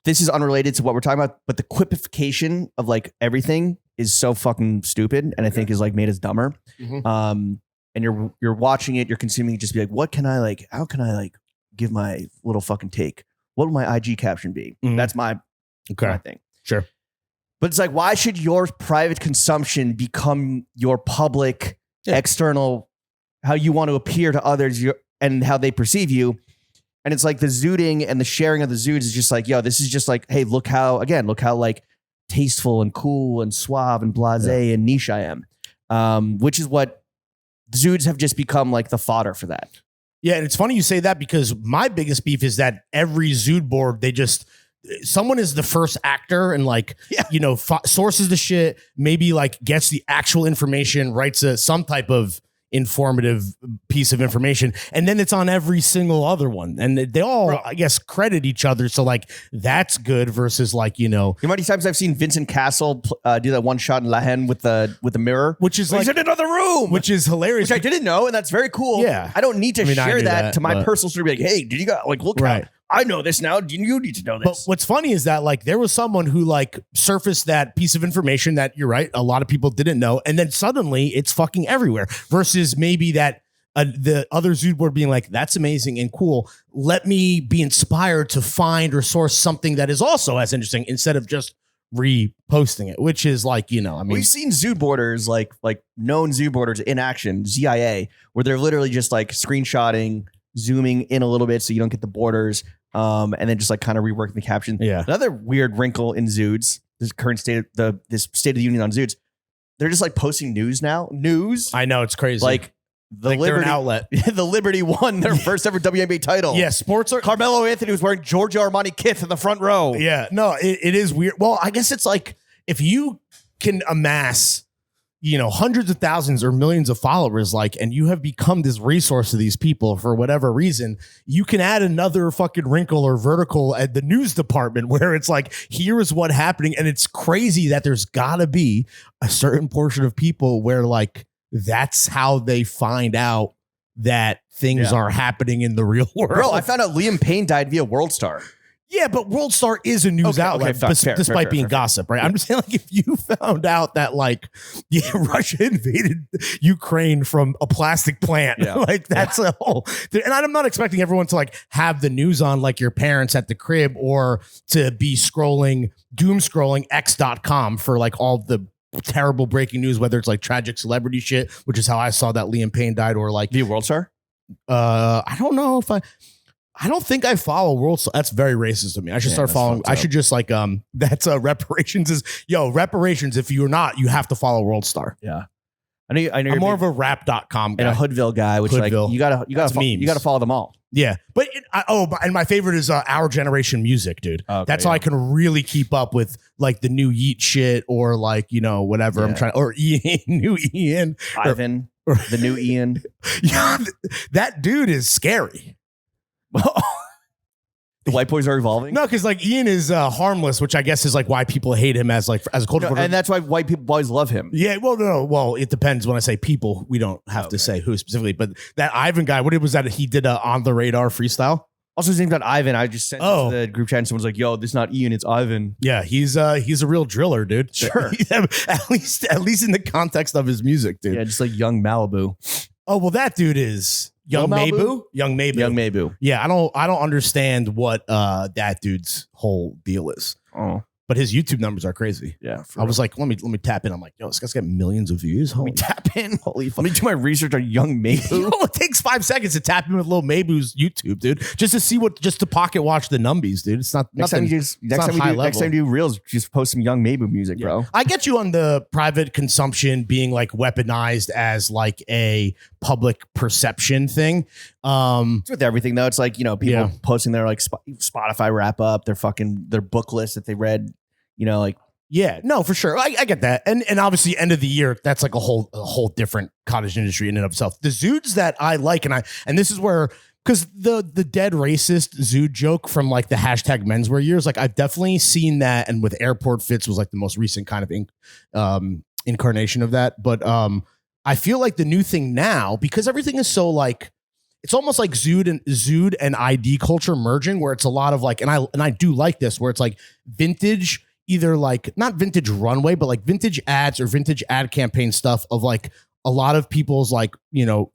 this is unrelated to what we're talking about, but the quipification of like everything is so fucking stupid, and I think is like made us dumber. And you're watching it, you're consuming it, just be like, what can I like? How can I like give my little fucking take? What will my IG caption be? That's my thing.
Sure.
But it's like, why should your private consumption become your public, external, how you want to appear to others and how they perceive you? And it's like the zooting and the sharing of the zoots is just like, yo, this is just like, hey, look how like tasteful and cool and suave and blasé and niche I am. Which is what zoots have just become like the fodder for that.
Yeah. And it's funny you say that, because my biggest beef is that every zoot board, someone is the first actor and like, you know, sources the shit, maybe like gets the actual information, writes some type of informative piece of information, and then it's on every single other one, and they all, I guess, credit each other. So like, that's good versus like, you know,
how many times I've seen Vincent Castle do that one shot in La Haine with the mirror,
which is like,
he's in another room,
which is hilarious,
which I didn't know, and that's very cool.
Yeah,
I don't need to share that to my personal story. Be like, hey, did you got like look how I know this now. You need to know this.
But what's funny is that like there was someone who like surfaced that piece of information that, you're right, a lot of people didn't know, and then suddenly it's fucking everywhere. Versus maybe that the other zoot board being like, that's amazing and cool. Let me be inspired to find or source something that is also as interesting, instead of just reposting it, which is like, you know, I mean,
we've seen zoot boarders like known zoot boarders in action, ZIA, where they're literally just like screenshotting, zooming in a little bit so you don't get the borders. And then just like kind of reworking the caption.
Yeah.
Another weird wrinkle in Zoots, this current state of this State of the Union on Zoots, they're just like posting news now. News.
I know, it's crazy.
Like the Liberty
outlet.
The Liberty won their first ever WNBA title.
Yeah, sports are.
Carmelo Anthony was wearing Giorgio Armani kith in the front row.
Yeah, no, it is weird. Well, I guess it's like, if you can amass, you know, hundreds of thousands or millions of followers, like, and you have become this resource to these people for whatever reason, you can add another fucking wrinkle or vertical at the news department where it's like, here is what happening. And it's crazy that there's gotta be a certain portion of people where like, that's how they find out that things are happening in the real world.
Bro, I found out Liam Payne died via World Star.
Yeah, but World Star is a news outlet, despite being gossip, right? I'm just saying, like, if you found out that, like, Russia invaded Ukraine from a plastic plant, like, that's a whole... And I'm not expecting everyone to, like, have the news on, like, your parents at the crib, or to be doom scrolling x.com for, like, all the terrible breaking news, whether it's, like, tragic celebrity shit, which is how I saw that Liam Payne died, or, like...
Via World Star?
I don't know if I don't think I follow World Star. That's very racist of me. I should start following. I should just like, that's reparations is, reparations. If you're not, you have to follow World Star.
Yeah. I know
I'm more of a rap.com guy.
And a Hoodville guy, which
Hoodville.
Like, you gotta follow them all.
Yeah. But, and my favorite is Our Generation Music, dude. Okay, that's how I can really keep up with like the new Yeet shit, or like, you know, whatever I'm trying, or Ian, new Ian.
Ivan, the new Ian.
Yeah. That dude is scary.
The white boys are evolving.
No, because like Ian is harmless, which I guess is like why people hate him as a culture.
And that's why white people always love him.
Yeah, well, it depends. When I say people, we don't have to say who specifically. But that Ivan guy, what was that? He did a on the radar freestyle.
Also, his name's not Ivan. I just sent it to the group chat, and someone's like, "Yo, this is not Ian, it's Ivan."
Yeah, he's a real driller, dude.
Sure,
at least in the context of his music, dude.
Yeah, just like Young Malibu.
Oh well, that dude is Young Mabu. Young Mabu. Yeah, I don't understand what that dude's whole deal is.
Oh,
but his YouTube numbers are crazy.
Yeah.
I was like, let me tap in. I'm like, yo, this guy's got millions of views.
Let me tap in. Holy fuck. Let me do my research on Young Mabu.
It takes 5 seconds to tap in with Lil Mabu's YouTube, dude, just to see just to pocket watch the numbies, dude. It's not
next
nothing.
Next time you do reels, just post some Young Mabu music, bro.
I get you on the private consumption being like weaponized as like a public perception thing.
It's with everything though. It's like, people posting their like Spotify wrap up, their book list that they read, like.
Yeah, no, for sure. I get that. And obviously end of the year, that's like a whole different cottage industry in and of itself. The Zoots that I like, and this is where, because the dead racist Zoot joke from like the hashtag menswear years, like I've definitely seen that. And with airport fits was like the most recent kind of incarnation of that. But I feel like the new thing now, because everything is so like, it's almost like Zoot and ID culture merging, where it's a lot of like, and I do like this, where it's like vintage, either like not vintage runway, but like vintage ads or vintage ad campaign stuff of like a lot of people's like,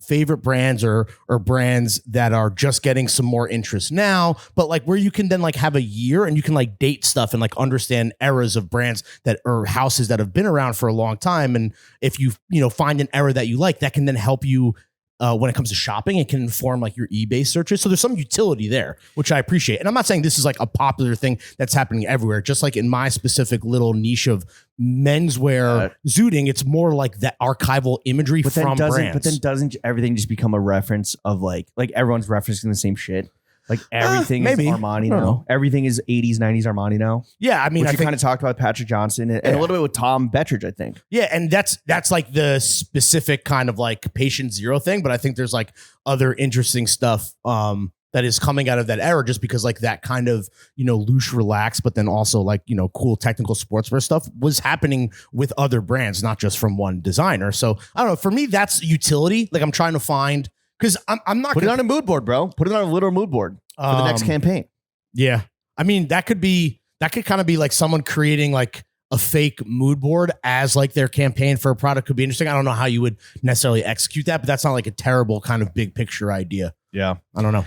favorite brands or brands that are just getting some more interest now, but like where you can then like have a year and you can like date stuff and like understand eras of brands that or houses that have been around for a long time. And if you, find an era that you like, that can then help you when it comes to shopping, it can inform like your eBay searches. So there's some utility there, which I appreciate. And I'm not saying this is like a popular thing that's happening everywhere. Just like in my specific little niche of menswear zooting, it's more like that archival imagery from brands.
But then doesn't everything just become a reference of like everyone's referencing the same shit? Like everything is Armani now. Everything is 80s, 90s Armani now.
Yeah, I mean,
I kind of talked about Patrick Johnson and a little bit with Tom Bettridge, I think.
Yeah, and that's like the specific kind of like patient zero thing. But I think there's like other interesting stuff that is coming out of that era, just because like that kind of loose, relaxed, but then also like cool technical sportswear stuff was happening with other brands, not just from one designer. So I don't know. For me, that's utility. Like I'm trying to find. Because I'm not
put it on a mood board, bro. Put it on a literal mood board for the next campaign.
Yeah, I mean that could kind of be like someone creating like a fake mood board as like their campaign for a product could be interesting. I don't know how you would necessarily execute that, but that's not like a terrible kind of big picture idea.
Yeah,
I don't know.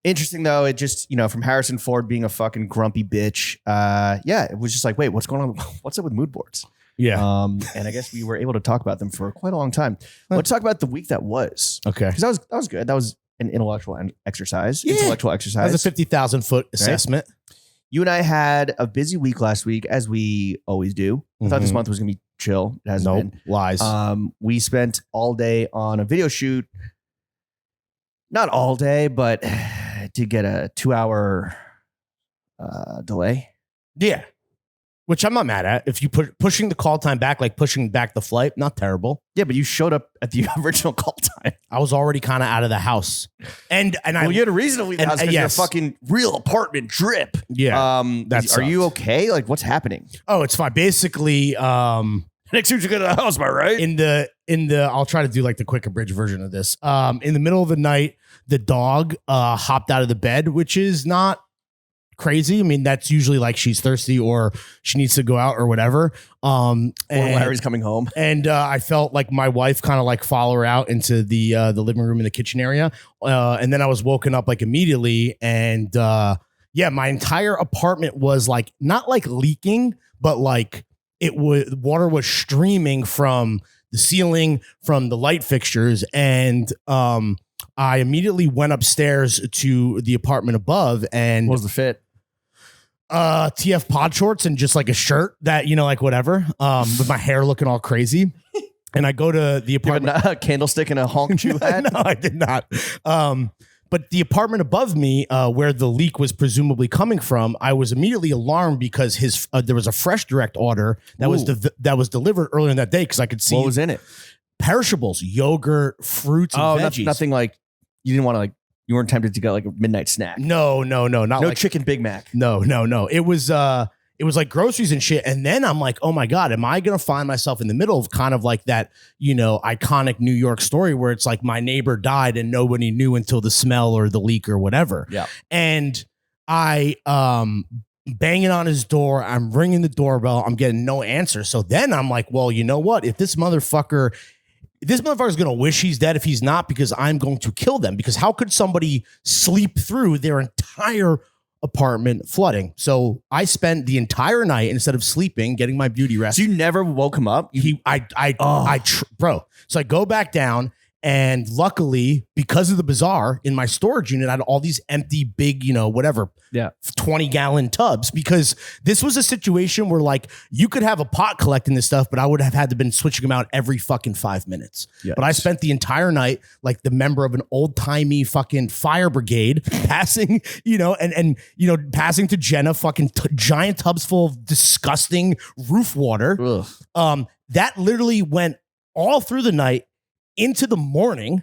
Interesting though. It just from Harrison Ford being a fucking grumpy bitch. It was just like, wait, what's going on? What's up with mood boards?
Yeah.
And I guess we were able to talk about them for quite a long time. Let's talk about the week that was.
Okay.
Because that was good. That was an intellectual exercise.
Yeah.
Intellectual exercise.
That's a 50,000 foot assessment.
Right. You and I had a busy week last week, as we always do. I thought this month was going to be chill. It hasn't been.
Lies.
We spent all day on a video shoot. Not all day, but to get a 2-hour delay.
Yeah. Which I'm not mad at. If you pushing the call time back, like pushing back the flight, not terrible.
Yeah, but you showed up at the original call time.
I was already kind of out of the house, and
you had a reason to leave the house because
yes.
your fucking real apartment drip.
Yeah,
are you okay? Like, what's happening?
Oh, it's fine. Basically,
next time you get out of the house, am I right?
In the, I'll try to do like the quick abridged version of this. In the middle of the night, the dog hopped out of the bed, which is not crazy. I mean, that's usually like she's thirsty or she needs to go out or whatever. Or
Larry's coming home.
And I felt like my wife kind of like follow her out into the living room and the kitchen area. And then I was woken up like immediately. And my entire apartment was like, not like leaking, but like water was streaming from the ceiling, from the light fixtures. And I immediately went upstairs to the apartment above. And
what was the fit?
TF pod shorts and just like a shirt that, like whatever, with my hair looking all crazy. And I go to the apartment.
A candlestick and a honk chew hat?
No, I did not. But the apartment above me, where the leak was presumably coming from, I was immediately alarmed because there was a fresh direct order that was delivered earlier in that day, because I could see
what was in it.
Perishables, yogurt, fruits, and veggies.
Nothing like you didn't want to like. You weren't tempted to get like a midnight snack.
No, not like
chicken Big Mac.
No. It was like groceries and shit. And then I'm like, oh my God, am I going to find myself in the middle of kind of like that, iconic New York story where it's like my neighbor died and nobody knew until the smell or the leak or whatever.
Yeah.
And I, banging on his door, I'm ringing the doorbell, I'm getting no answer. So then I'm like, well, you know what? If this motherfucker's going to wish he's dead if he's not, because I'm going to kill them. Because how could somebody sleep through their entire apartment flooding. So I spent the entire night, instead of sleeping, getting my beauty rest.
So you never woke him up?
Bro. So I go back down, and luckily, because of the bazaar in my storage unit, I had all these empty big, 20-gallon tubs, because this was a situation where like you could have a pot collecting this stuff, but I would have had to been switching them out every fucking 5 minutes. Yes. But I spent the entire night like the member of an old timey fucking fire brigade passing, passing to Jenna fucking giant tubs full of disgusting roof water. That literally went all through the night into the morning.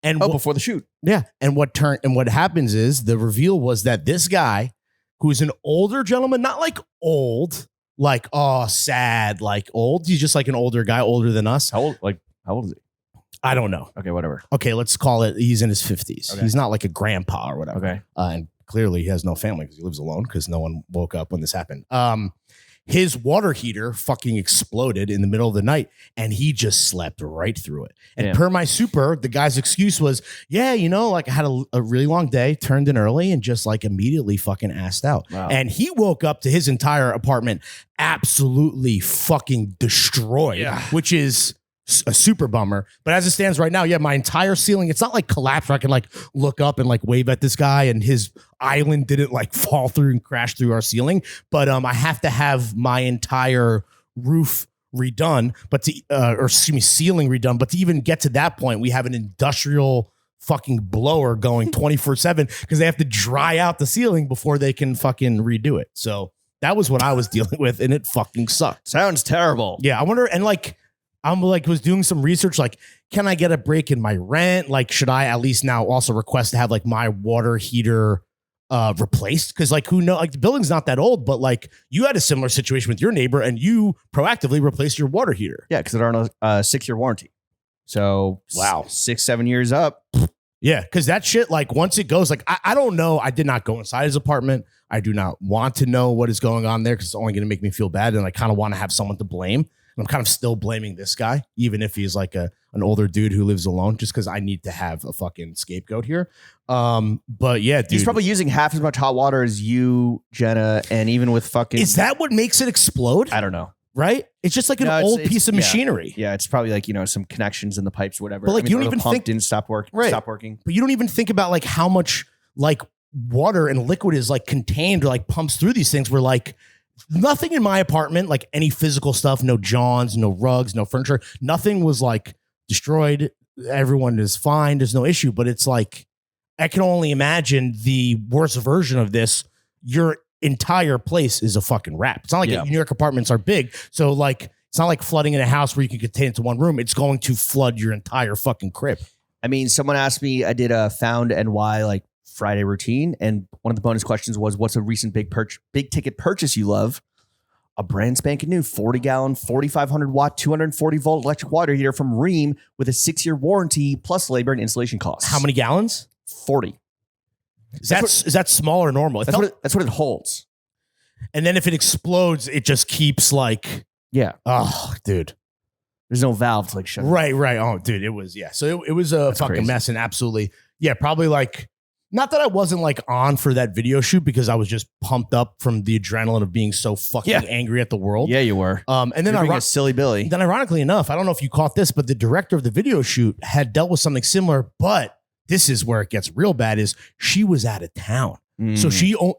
And
before the shoot.
Yeah. And what happens is the reveal was that this guy, who's an older gentleman, not like old, like, sad, like old. He's just like an older guy, older than us.
How old is he?
I don't know.
Okay, whatever.
Okay, let's call it, he's in his 50s. Okay. He's not like a grandpa or whatever.
Okay.
And clearly he has no family because he lives alone, because no one woke up when this happened. His water heater fucking exploded in the middle of the night, and he just slept right through it. And per my super, the guy's excuse was, like I had a really long day, turned in early, and just like immediately fucking assed out. Wow. And he woke up to his entire apartment absolutely fucking destroyed, which is a super bummer. But as it stands right now, my entire ceiling, it's not like collapsed where I can like look up and like wave at this guy and his island didn't like fall through and crash through our ceiling. But I have to have my entire roof redone, ceiling redone. But to even get to that point, we have an industrial fucking blower going 24/7 because they have to dry out the ceiling before they can fucking redo it. So that was what I was dealing with, and it fucking sucked.
Sounds terrible.
Yeah, I wonder, and like, I'm like, was doing some research, like, can I get a break in my rent? Like, should I at least now also request to have like my water heater replaced? Because like, who knows? Like, the building's not that old, but like, you had a similar situation with your neighbor and you proactively replaced your water heater.
Yeah, because they're on a 6-year warranty. So wow, 6-7 years up.
Yeah, because that shit, like, once it goes, like, I don't know. I did not go inside his apartment. I do not want to know what is going on there because it's only going to make me feel bad, and I kind of want to have someone to blame. I'm kind of still blaming this guy, even if he's like an older dude who lives alone, just because I need to have a fucking scapegoat here. But yeah, dude.
He's probably using half as much hot water as you, Jenna, and even with fucking...
Is that what makes it explode?
I don't know.
Right? It's just like an old piece of machinery.
Yeah, it's probably like, some connections in the pipes or whatever.
But like, you don't even think...
didn't stop working.
But you don't even think about like how much like water and liquid is like contained or like pumps through these things where like... Nothing in my apartment, like any physical stuff, no jawnz, no rugs, no furniture, nothing was like destroyed. Everyone is fine. There's no issue. But it's like, I can only imagine the worst version of this. Your entire place is a fucking wrap. It's not like New York apartments are big. So like, it's not like flooding in a house where you can contain it to one room. It's going to flood your entire fucking crib.
I mean, someone asked me, I did a Found NY like Friday routine, and one of the bonus questions was, what's a recent big ticket purchase you love? A brand spanking new 40-gallon, 4,500 watt, 240 volt electric water heater from Rheem with a 6-year warranty plus labor and installation costs.
How many gallons?
40.
Is that small or normal?
That's what it holds.
And then if it explodes, it just keeps like, oh, dude.
There's no valve to like shut it.
Right. Oh, dude, it was, So it was a fucking crazy mess, and absolutely, probably like, not that I wasn't like on for that video shoot because I was just pumped up from the adrenaline of being so fucking angry at the world.
Yeah, you were.
And then
a silly Billy.
Then ironically enough, I don't know if you caught this, but the director of the video shoot had dealt with something similar, but this is where it gets real bad, is she was out of town. So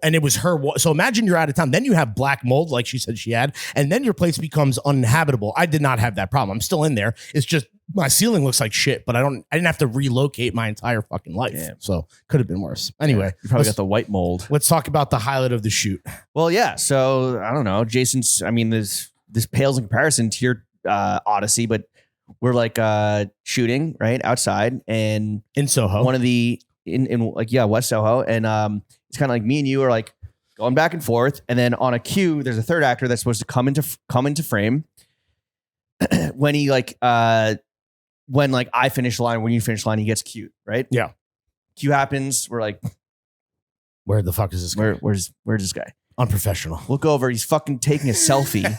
and it was her. So imagine you're out of town. Then you have black mold, like she said she had, and then your place becomes uninhabitable. I did not have that problem. I'm still in there. It's just my ceiling looks like shit, but I didn't have to relocate my entire fucking life. Damn. So could have been worse. Anyway,
you probably got the white mold.
Let's talk about the highlight of the shoot.
Well, yeah. So I don't know, Jason's. I mean, this pales in comparison to your Odyssey, but we're like shooting right outside and
in Soho.
One of the in West Soho, and it's kind of like me and you are like going back and forth, and then on a cue, there's a third actor that's supposed to come into frame when he like when like I finish the line, when you finish the line, he gets cued, right?
Yeah.
Cue happens. We're like,
where the fuck is this guy?
Where's this guy?
Unprofessional.
Look over. He's fucking taking a selfie.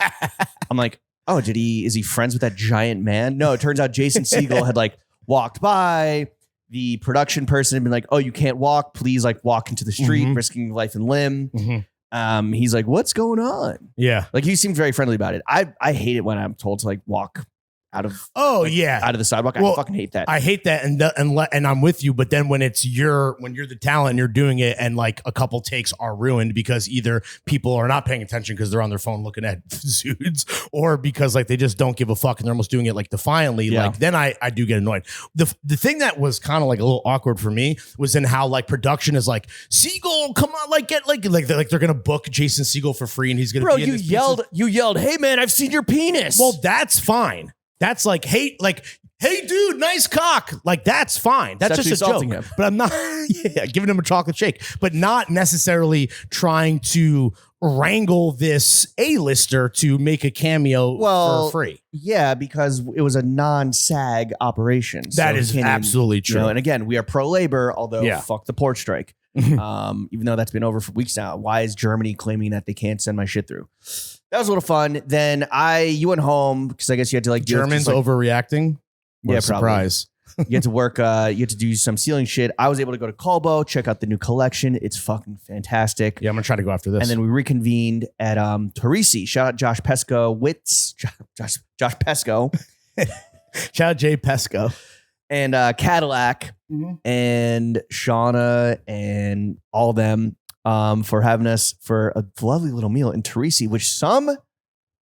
I'm like, oh, is he friends with that giant man? No, it turns out Jason Segel had like walked by, the production person had been like, oh, you can't walk. Please like walk into the street, risking life and limb. He's like, what's going on?
Yeah.
Like he seemed very friendly about it. I hate it when I'm told to like walk out of out of the sidewalk. I fucking hate that.
I hate that, and I'm with you. But then when you're the talent and you're doing it, and like a couple takes are ruined because either people are not paying attention because they're on their phone looking at Zoots, or because like they just don't give a fuck and they're almost doing it like defiantly. Yeah. Like then I do get annoyed. The thing that was kind of like a little awkward for me was in how like production is like, Segel, come on, like get like they're gonna book Jason Segel for free and he's gonna be in this
you yelled, hey man, I've seen your penis.
Well, that's fine. That's like, hey, dude, nice cock. Like, that's fine. That's just a joke. Him. But I'm not giving him a chocolate shake, but not necessarily trying to wrangle this A-lister to make a cameo for free.
Yeah, because it was a non-SAG operation.
That is absolutely true.
You know, and again, we are pro-labor, although fuck the port strike. Even though that's been over for weeks now. Why is Germany claiming that they can't send my shit through? That was a little fun. Then you went home because I guess you had to like
Germans overreacting.
What
a surprise.
You had to work. You had to do some ceiling shit. I was able to go to Colbo, check out the new collection. It's fucking fantastic.
Yeah, I'm gonna try to go after this.
And then we reconvened at Torrisi. Shout out Josh Pesco. Josh Pesco.
Shout out Jay Pesco.
And Cadillac and Shauna and all of them for having us for a lovely little meal in Teresi, which some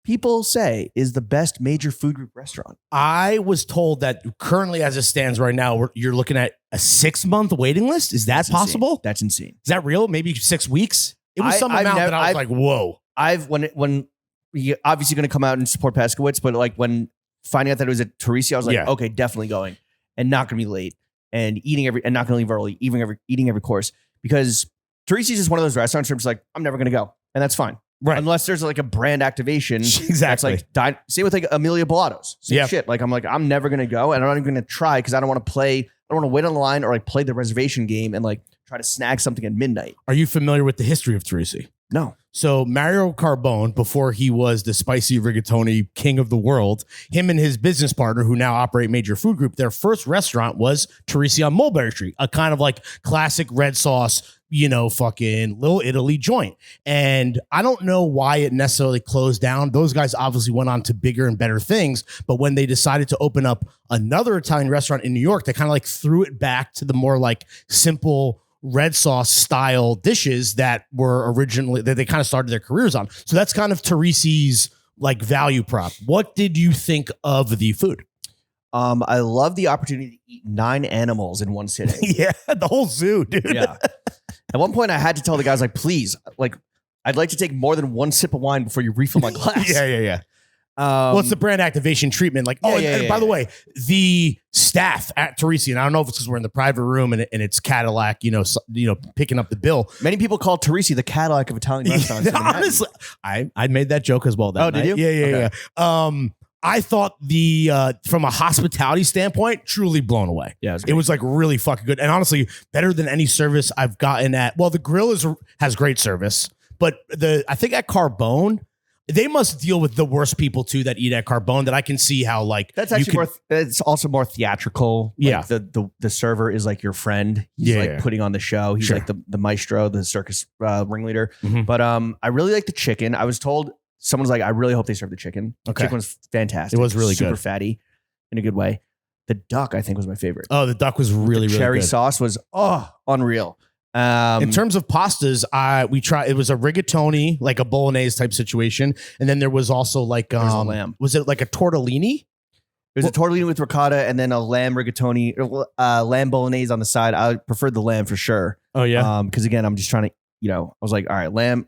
people say is the best major food group restaurant.
I was told that currently, as it stands right now, you're looking at a 6-month waiting list. Is that possible?
That's insane.
Is that real? Maybe 6 weeks? It was some amount that I was like, whoa.
When you're obviously going to come out and support Paskowitz, but like when finding out that it was at Torrisi, I was like, okay, definitely going and not going to be late and not going to leave early, eating every course, because Teresi is just one of those restaurants where I'm just like, I'm never going to go. And that's fine.
Right.
Unless there's like a brand activation.
Exactly.
That's like, same with like Amelia Bellatos. Same shit. Like, I'm never going to go and I'm not even going to try because I don't want to wait on the line or like play the reservation game and like try to snag something at midnight.
Are you familiar with the history of Teresi?
No.
So Mario Carbone, before he was the spicy rigatoni king of the world, him and his business partner, who now operate Major Food Group, their first restaurant was Teresi on Mulberry Street, a kind of like classic red sauce, fucking Little Italy joint. And I don't know why it necessarily closed down. Those guys obviously went on to bigger and better things. But when they decided to open up another Italian restaurant in New York, they kind of like threw it back to the more like simple red sauce style dishes that were originally that they kind of started their careers on. So that's kind of Teresi's like value prop. What did you think of the food?
I love the opportunity to eat 9 animals in one sitting.
Yeah, the whole zoo, dude.
Yeah. At one point I had to tell the guys like, please, like I'd like to take more than one sip of wine before you refill my glass.
Yeah. Well, it's the brand activation treatment. Like, and by the way, the staff at Torrisi, and I don't know if it's because we're in the private room and it's Cadillac, picking up the bill.
Many people call Torrisi the Cadillac of Italian restaurants.
Honestly, I made that joke as well. That night.
Did you?
Yeah. I thought from a hospitality standpoint, truly blown away.
Yeah,
it was like really fucking good, and honestly, better than any service I've gotten at. Well, the grill has great service, but I think at Carbone, they must deal with the worst people too that eat at Carbone. That I can see how like
that's actually it's also more theatrical. Like the server is like your friend. He's putting on the show. He's like the maestro, the circus ringleader. But I really like the chicken. I was told someone's like, I really hope they serve the chicken. The chicken was fantastic.
It was really
super
good,
fatty in a good way. The duck I think was my favorite.
Oh, the duck was really good.
Cherry sauce was unreal.
In terms of pastas, we tried. It was a rigatoni, like a bolognese type situation, and then there was also like
lamb.
Was it like a tortellini?
It was a tortellini with ricotta, and then a lamb rigatoni, lamb bolognese on the side. I preferred the lamb for sure.
Oh yeah,
because again, I'm just trying to, I was like, all right, lamb,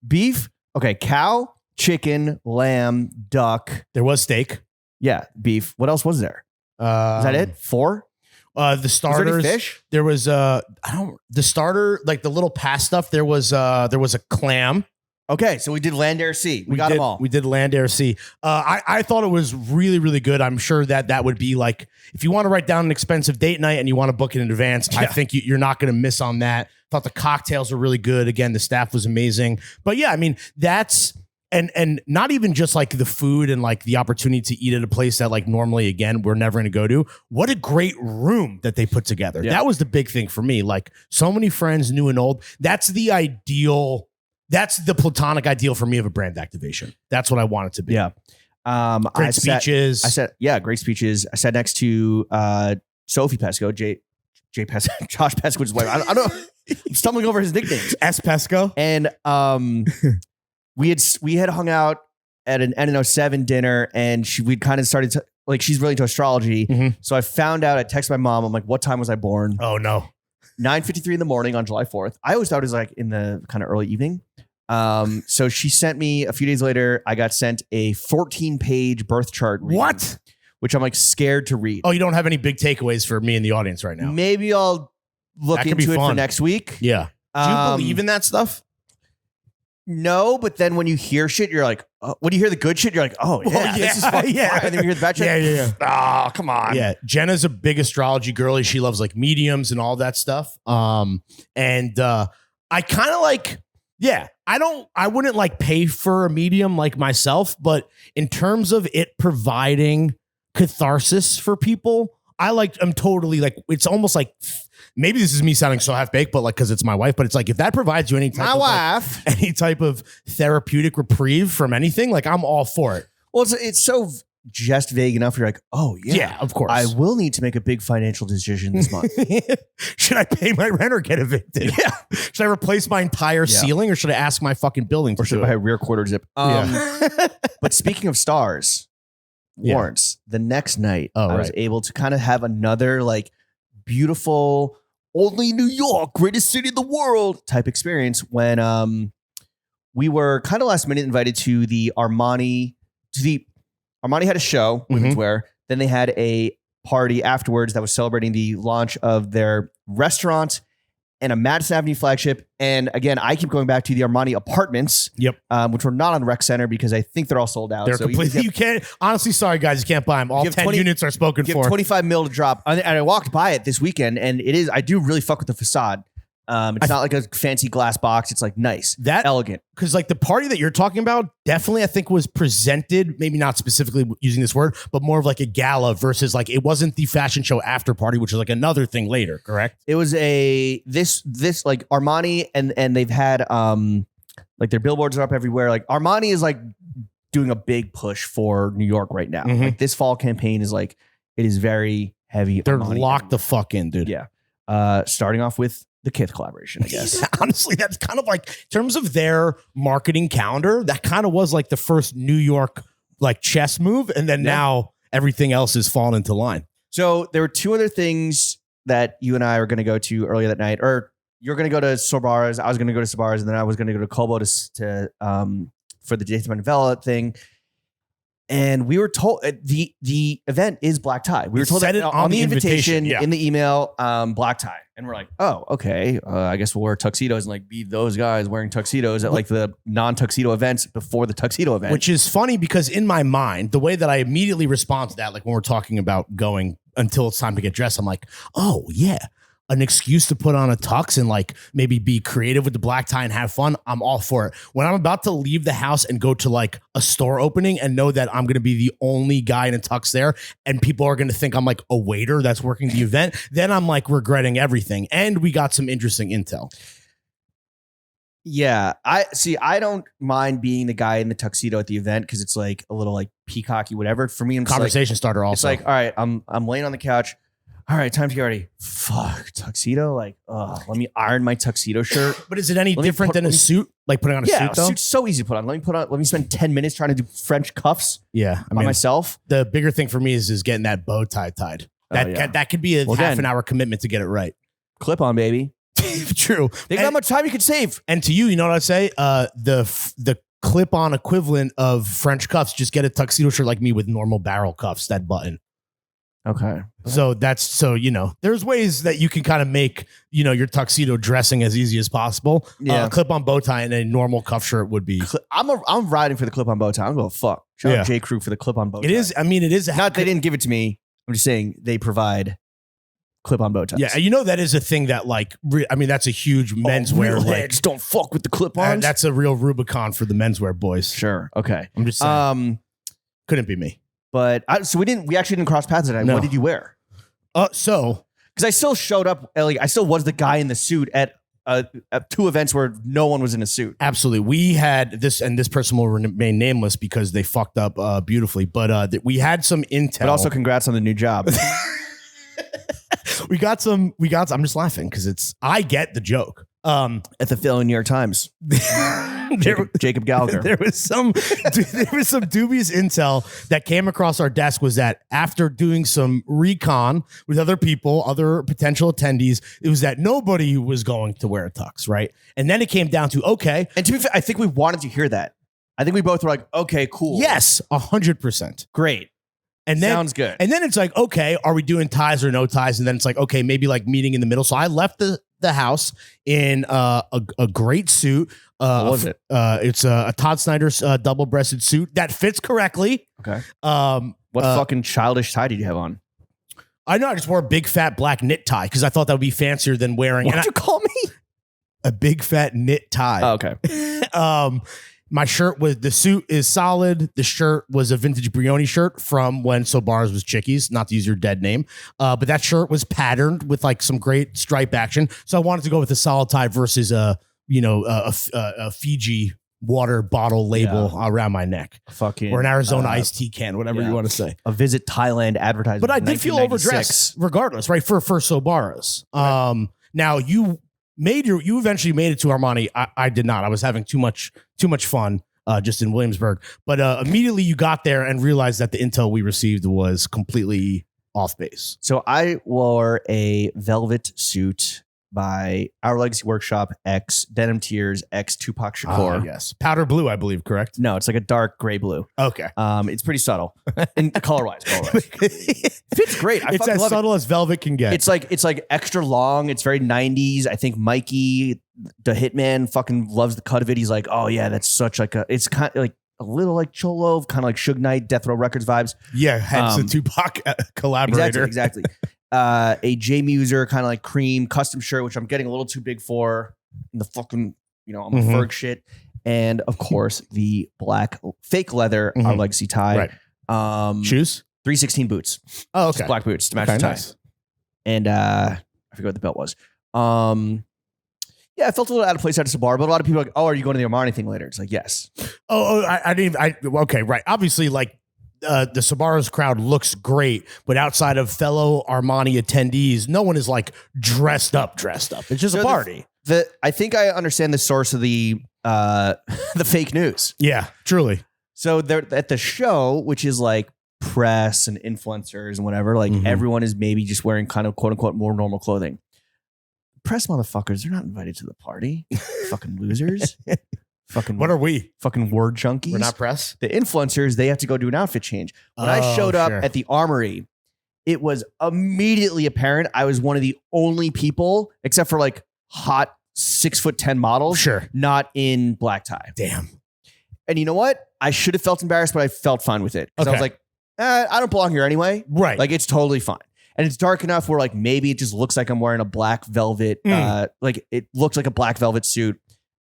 beef, okay, cow, chicken, lamb, duck.
There was steak.
Yeah, beef. What else was there? Is that it? 4?
The starters.
Was there any fish?
There was the starter, like the little past stuff. There was a clam.
Okay, so we did land, air, sea. We got them all.
We did land, air, sea. I thought it was really, really good. I'm sure that would be like, if you want to write down an expensive date night and you want to book it in advance, I think you're not going to miss on that. Thought the cocktails were really good. Again, the staff was amazing. But yeah, I mean, that's and not even just like the food and like the opportunity to eat at a place that like normally, again, we're never going to go to. What a great room that they put together. That was the big thing for me. Like so many friends, new and old. That's the ideal. That's the platonic ideal for me of a brand activation. That's what I want it to be.
Yeah.
Great speeches.
Great speeches. I sat next to Sophie Pesco, Josh Pesco's wife. I don't know. I'm stumbling over his nicknames.
S. Pesco.
And we had hung out at an N07 dinner, and we'd kind of started to like, she's really into astrology.
Mm-hmm.
So I found out, I texted my mom, I'm like, what time was I born?
Oh no.
9:53 in the morning on July 4th. I always thought it was like in the kind of early evening. So she sent me a few days later, I got sent a 14-page birth chart.
What?
Which I'm like scared to read.
Oh, you don't have any big takeaways for me in the audience right now?
Maybe I'll look into it for next week.
Yeah. Do you believe in that stuff?
No, but then when you hear shit, you're like, when you hear the good shit, you're like, oh yeah, this is fun.
Yeah.
And then you hear the bad shit.
Yeah.
Oh, come on.
Yeah. Jenna's a big astrology girly. She loves like mediums and all that stuff. I kind of like, I wouldn't like pay for a medium like myself, but in terms of it providing catharsis for people, I'm totally like, it's almost like, maybe this is me sounding so half baked, but like, cause it's my wife, but it's like, if that provides you any type of therapeutic reprieve from anything, like I'm all for it.
Well, it's so just vague enough. You're like, oh yeah,
of course.
I will need to make a big financial decision this month.
Should I pay my rent or get evicted?
Yeah.
Should I replace my entire ceiling or should I ask my fucking building to
or should
do
I buy
it?
a rear quarter zip? But speaking of stars, Lawrence, the next night I was able to kind of have another like beautiful, only New York, greatest city in the world type experience when we were kind of last minute invited to the Armani had a show, women's wear. Then they had a party afterwards that was celebrating the launch of their restaurant and a Madison Avenue flagship. And again, I keep going back to the Armani apartments, which were not on Rec Center because I think they're all sold out.
They're completely, you can't, honestly, sorry guys, you can't buy them. All 10 units are spoken for.
25 mil to drop. And I walked by it this weekend and I do really fuck with the facade. It's not like a fancy glass box. It's like nice, elegant.
Because like the party that you're talking about definitely I think was presented, maybe not specifically using this word, but more of like a gala versus like it wasn't the fashion show after party, which is like another thing later, correct?
It was this like Armani and they've had like their billboards are up everywhere. Like Armani is like doing a big push for New York right now. Like this fall campaign is like, it is very heavy.
They're
Armani
locked the fuck in, dude.
Yeah. Starting off with the Kith collaboration, I guess.
Honestly, that's kind of like, in terms of their marketing calendar, that kind of was like the first New York like chess move. And then now everything else is falling into line. So
there were two other things that you and I were going to go to earlier that night, or you're going to go to Sobar's. I was going to go to Sobar's, and then I was going to go to Colbo to for the Jason Segel thing. And we were told the event is black tie. We were told that on the invitation in the email, black tie. And we're like, oh, okay. I guess we'll wear tuxedos and like be those guys wearing tuxedos at like the non-tuxedo events before the tuxedo event. Which is funny because in my mind, the way that I immediately respond to that, like when we're talking about going until it's time to get dressed, I'm like, oh yeah, an excuse to put on a tux and like maybe be creative with the black tie and have fun. I'm all for it. When I'm about to leave the house and go to like a store opening and know that I'm going to be the only guy in a tux there and people are going to think I'm like a waiter that's working the event, then I'm like regretting everything. And we got some interesting intel. Yeah, I don't mind being the guy in the tuxedo at the event because it's like a little like peacocky, whatever. For me, I'm just conversation starter. Also, it's like, all right, I'm laying on the couch. All right, time to get ready. Fuck, tuxedo. Like, let me iron my tuxedo shirt. But is it any different than a suit? Like putting on a suit, though? Suit's so easy to put on. Let me spend 10 minutes trying to do French cuffs. Yeah, by myself. The bigger thing for me is getting that bow tie tied. That could be a half an hour commitment to get it right. Clip on, baby. True. Think how much time you could save. And to you know what I'd say? The clip on equivalent of French cuffs. Just get a tuxedo shirt like me with normal barrel cuffs. That button. Okay. So there's ways that you can kind of make, your tuxedo dressing as easy as possible. Yeah. Clip on bow tie and a normal cuff shirt would be. I'm riding for the clip on bow tie. I'm going fuck. Shout out J. Crew for the clip on bow tie. It is. I mean, it is. Not they didn't give it to me. I'm just saying they provide clip-on bow ties.
Yeah, you know that is a thing that like that's a huge menswear.
Real
Like,
heads don't fuck with the clip-ons.
that's a real Rubicon for the menswear boys.
Sure. Okay.
I'm just saying. Couldn't be me.
But we actually didn't cross paths tonight.
No.
What did you wear?
So
because I still showed up. Like, I still was the guy in the suit at 2 events where no one was in a suit.
absolutely, we had this, and this person will remain nameless because they fucked up beautifully. But we had some intel.
But also, congrats on the new job.
we got some. I'm just laughing because I get the joke.
At the Philly New York Times. Jacob Gallagher.
There was some dubious intel that came across our desk. Was that after doing some recon with other people, other potential attendees, it was that nobody was going to wear a tux, right? And then it came down to okay.
And to be fair, I think we wanted to hear that. I think we both were like, okay, cool.
Yes, 100%.
Great.
And then,
sounds good.
And then it's like, okay, are we doing ties or no ties? And then it's like, okay, maybe like meeting in the middle. So I left the house in a great suit.
What was it?
It's a Todd Snyder's double-breasted suit that fits correctly.
Okay. What fucking childish tie did you have on?
I know. I just wore a big fat black knit tie because I thought that would be fancier than wearing.
What did you call me?
A big fat knit tie.
Oh, okay.
My shirt the suit is solid. The shirt was a vintage Brioni shirt from when Sobaras was Chickies, not to use your dead name. But that shirt was patterned with like some great stripe action. So I wanted to go with a solid tie versus a Fiji water bottle label around my neck.
Fucking.
Or an Arizona iced tea can, whatever you want to say.
A Visit Thailand advertisement.
But I did feel overdressed regardless, right? For Sobaras. Right. Now you eventually made it to Armani. I did not. I was having too much fun just in Williamsburg. But immediately you got there and realized that the intel we received was completely off base.
So I wore a velvet suit by Our Legacy Workshop X Denim Tears X Tupac Shakur.
Yes, powder blue, I believe. Correct?
No, it's like a dark gray blue.
Okay.
It's pretty subtle and color wise. Fits great.
It's as subtle as velvet can get.
It's like extra long. It's very 90s. I think Mikey, the hitman, fucking loves the cut of it. He's like, oh yeah, that's such like it's kind of like a little like Cholo, kind of like Suge Knight, Death Row Records vibes.
Yeah, hence the Tupac collaborator.
Exactly. A J Muser kind of like cream custom shirt, which I'm getting a little too big for in the fucking, I'm a Ferg shit. And of course, the black fake leather Our Legacy tie.
Right. Shoes?
316 boots.
Oh, okay.
Just black boots to match the tie. Nice. And I forget what the belt was. Yeah, I felt a little out of place at a bar, but a lot of people are like, oh, are you going to the Armani thing later? It's like, yes.
I didn't. Okay, right. Obviously, like, the Sabaros crowd looks great, but outside of fellow Armani attendees, no one is like dressed up. It's just a party.
I think I understand the source of the fake news.
Yeah, truly.
So they're at the show, which is like press and influencers and whatever. Like everyone is maybe just wearing kind of quote unquote more normal clothing. Press motherfuckers, they're not invited to the party. Fucking losers. Fucking
what are we?
Fucking word junkies.
We're not press.
The influencers, they have to go do an outfit change. When I showed up at the Armory, it was immediately apparent I was one of the only people, except for like hot 6'10" models, not in black tie.
Damn.
And you know what? I should have felt embarrassed, but I felt fine with it. Because I was like, I don't belong here anyway.
Right.
Like it's totally fine. And it's dark enough where like maybe it just looks like I'm wearing a black velvet, like it looks like a black velvet suit.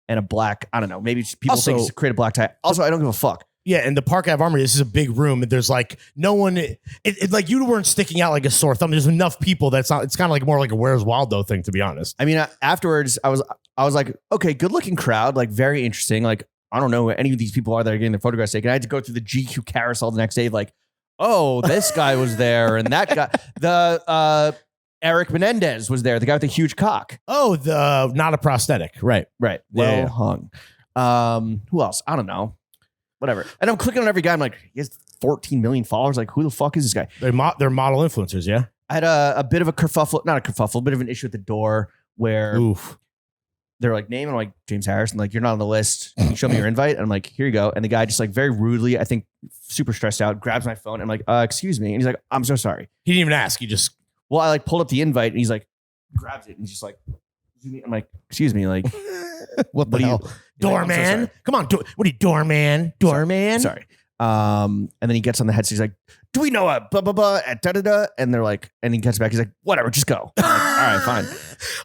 And a black, I don't know, maybe people think it's to create a black tie. Also, I don't give a fuck.
Yeah, and the Park Ave Armory, this is a big room, and there's like no one. It like you weren't sticking out like a sore thumb. There's enough people that's not. It's kind of like more like a Where's Waldo thing, to be honest.
I mean, afterwards, I was like, okay, good looking crowd, like very interesting. Like I don't know who any of these people are that are getting their photographs taken. I had to go through the GQ carousel the next day, like, oh, this guy was there, and that guy, the Eric Menendez was there, the guy with the huge cock.
Oh, the not a prosthetic. Right.
Well hung. Who else? I don't know. Whatever. And I'm clicking on every guy. I'm like, he has 14 million followers. Like, who the fuck is this guy?
They're model influencers, yeah?
I had a bit of a kerfuffle, not a kerfuffle, a bit of an issue at the door where they're like, name, and I'm like, James Harrison, like, you're not on the list. Can you show me your invite? And I'm like, here you go. And the guy just like very rudely, I think super stressed out, grabs my phone. And I'm like, excuse me. And he's like, I'm so sorry.
He didn't even ask. He just...
Well, I like pulled up the invite and he's like, grabs it and he's just like, I'm like, excuse me, like,
what the hell? Doorman?
So
come on, what are you, doorman? Doorman?
Sorry. And then he gets on the headset. He's like, do we know a blah, blah, blah at da-da-da? And they're like, and he gets back. He's like, whatever, just go. I'm like, all right, fine.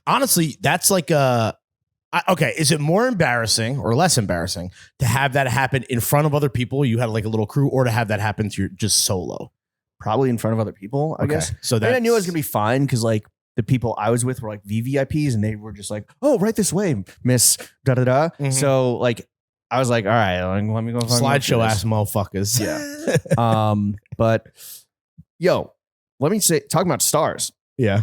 Honestly, that's like okay, is it more embarrassing or less embarrassing to have that happen in front of other people? You had like a little crew, or to have that happen to your just solo?
Probably in front of other people, I guess.
So
I knew I was going to be fine because like the people I was with were like VVIPs and they were just like, oh, right this way, Miss da-da-da.
Mhm.
So like, I was like, all right, let me go.
Slideshow ass motherfuckers.
Yeah. But yo, let me say, talking about stars.
Yeah.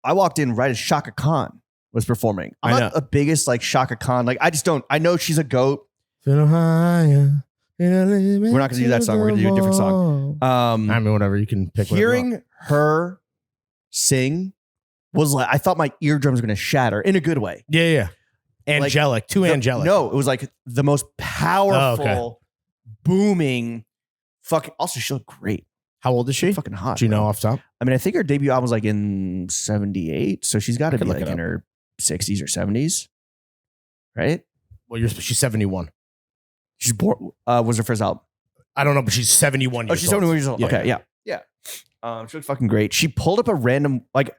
I walked in right as Chaka Khan was performing. I'm not the biggest like Chaka Khan. Like I know she's a goat. We're not going to do that song. We're going to do a different song.
I mean, whatever. You can pick.
Hearing her sing was like, I thought my eardrums were going to shatter in a good way.
Yeah. Angelic, too angelic.
No, it was like the most powerful, booming, fucking. Also, she looked great.
How old is she?
Fucking hot.
Do you know off top?
I mean, I think her debut album was like in 78, so she's got to be like in her 60s or 70s, right?
Well, she's 71.
She's born. Was her first album?
I don't know, but she's 71 years old.
Oh, she's 71 years old.
Yeah,
okay, yeah. She looked fucking great. She pulled up a random like.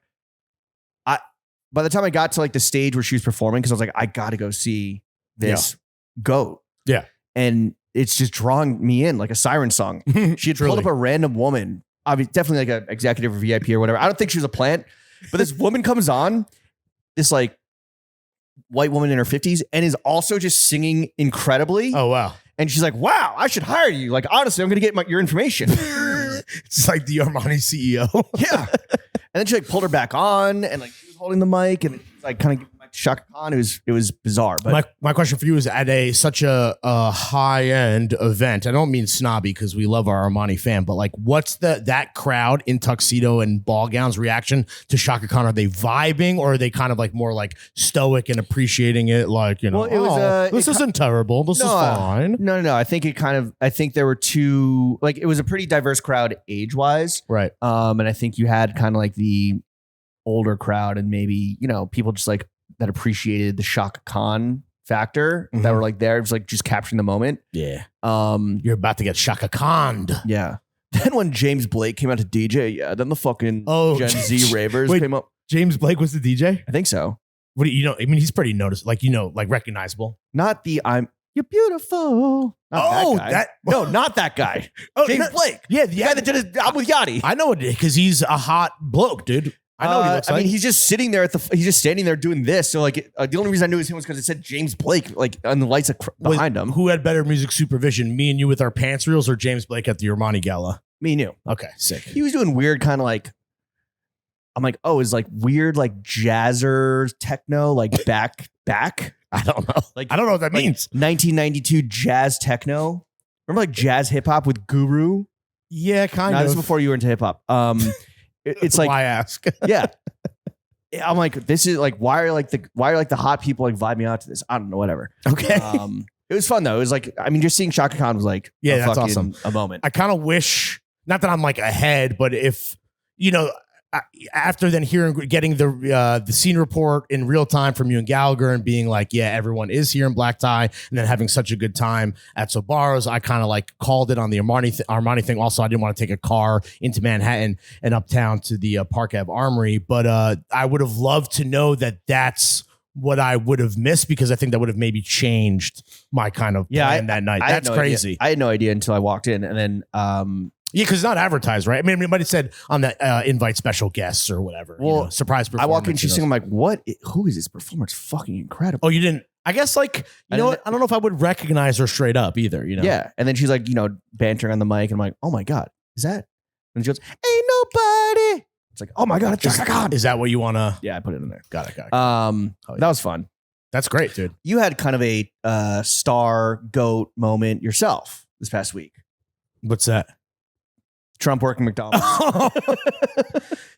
By the time I got to like the stage where she was performing, because I was like, I got to go see this goat.
Yeah.
And it's just drawing me in like a siren song. She had pulled up a random woman, definitely like an executive or VIP or whatever. I don't think she was a plant, but this woman comes on, this like white woman in her 50s, and is also just singing incredibly.
Oh, wow.
And she's like, wow, I should hire you. Like, honestly, I'm going to get your information.
It's like the Armani CEO.
Yeah. And then she like pulled her back on and like she was holding the mic and like kind of like Chaka Khan. It was bizarre. But
my question for you is at such a high end event. I don't mean snobby because we love our Armani fan, but like what's that crowd in tuxedo and ball gowns reaction to Chaka Khan? Are they vibing or are they kind of like more like stoic and appreciating it? Like, you know,
well, it was,
this isn't terrible. This is fine.
No. I think there were two, like it was a pretty diverse crowd age wise.
Right.
And I think you had kind of like the older crowd and maybe, you know, people just like that appreciated the Chaka Khan factor that were like there. It was like just capturing the moment.
Yeah. You're about to get Chaka Khan'd.
Yeah. Then when James Blake came out to DJ, then the fucking Gen Z ravers came up.
James Blake was the DJ?
I think so.
What do you know? I mean, he's pretty noticeable, like recognizable.
Not the you're beautiful. Not that guy. James Blake.
Yeah,
the guy that did his album with Yachty.
I know it because he's a hot bloke, dude. I know what he looks like.
I mean, he's just sitting there he's just standing there doing this. So like, the only reason I knew it was him was because it said James Blake, like on the lights behind him.
Who had better music supervision, me and you with our pants reels, or James Blake at the Armani gala?
Me and you.
Okay, sick.
He was doing weird, kind of like. I'm like, oh, it's like weird, like jazzer techno, like back.
I don't know.
Like
I don't know what that means.
1992 jazz techno. Remember like jazz hip hop with Guru?
Yeah, kind of.
This is before you were into hip hop. It's like,
why ask?
Yeah. I'm like, this is like, why are like the hot people like vibing out to this? I don't know, whatever.
Okay.
It was fun though. It was like, I mean, just seeing Chaka Khan was like,
that's awesome.
A moment.
I kind of wish, not that I'm like ahead, but if, you know, after then getting the scene report in real time from you and Gallagher and being like, yeah, everyone is here in black tie, and then having such a good time at Sobaro's, I kind of like called it on the Armani thing. Also, I didn't want to take a car into Manhattan and uptown to the Park Ave Armory, but I would have loved to know that that's what I would have missed, because I think that would have maybe changed my kind of plan that night. That's crazy.
Idea. I had no idea until I walked in, and then
yeah, because it's not advertised, right? I mean, it might have said on that invite special guests or whatever.
Well,
you know, surprise performance.
I walk in, she's singing. I'm like, what? Who is this performer? It's fucking incredible.
Oh, you didn't? I guess like, you know what? I don't know if I would recognize her straight up either, you know?
Yeah. And then she's like, you know, bantering on the mic. And I'm like, oh my God, is that? And she goes, ain't nobody. It's like, oh my God, it's Chaka Khan.
Is that what you want to?
Yeah, I put it in there.
Got it.
That was fun.
That's great, dude.
You had kind of a star goat moment yourself this past week.
What's that?
Trump working McDonald's.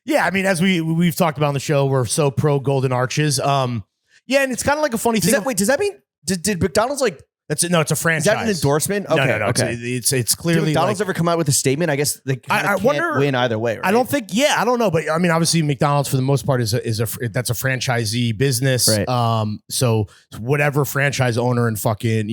Yeah, I mean, as we've talked about on the show, we're so pro golden arches. Yeah, and it's kind of like a funny thing.
Does that mean did McDonald's like?
No, it's a franchise.
Is that an endorsement? Okay,
no.
Okay.
It's clearly.
Did McDonald's ever come out with a statement? I guess they can't win either way. Right?
I don't think. Yeah, I don't know, but I mean, obviously, McDonald's for the most part that's a franchisee business.
Right.
So whatever franchise owner in fucking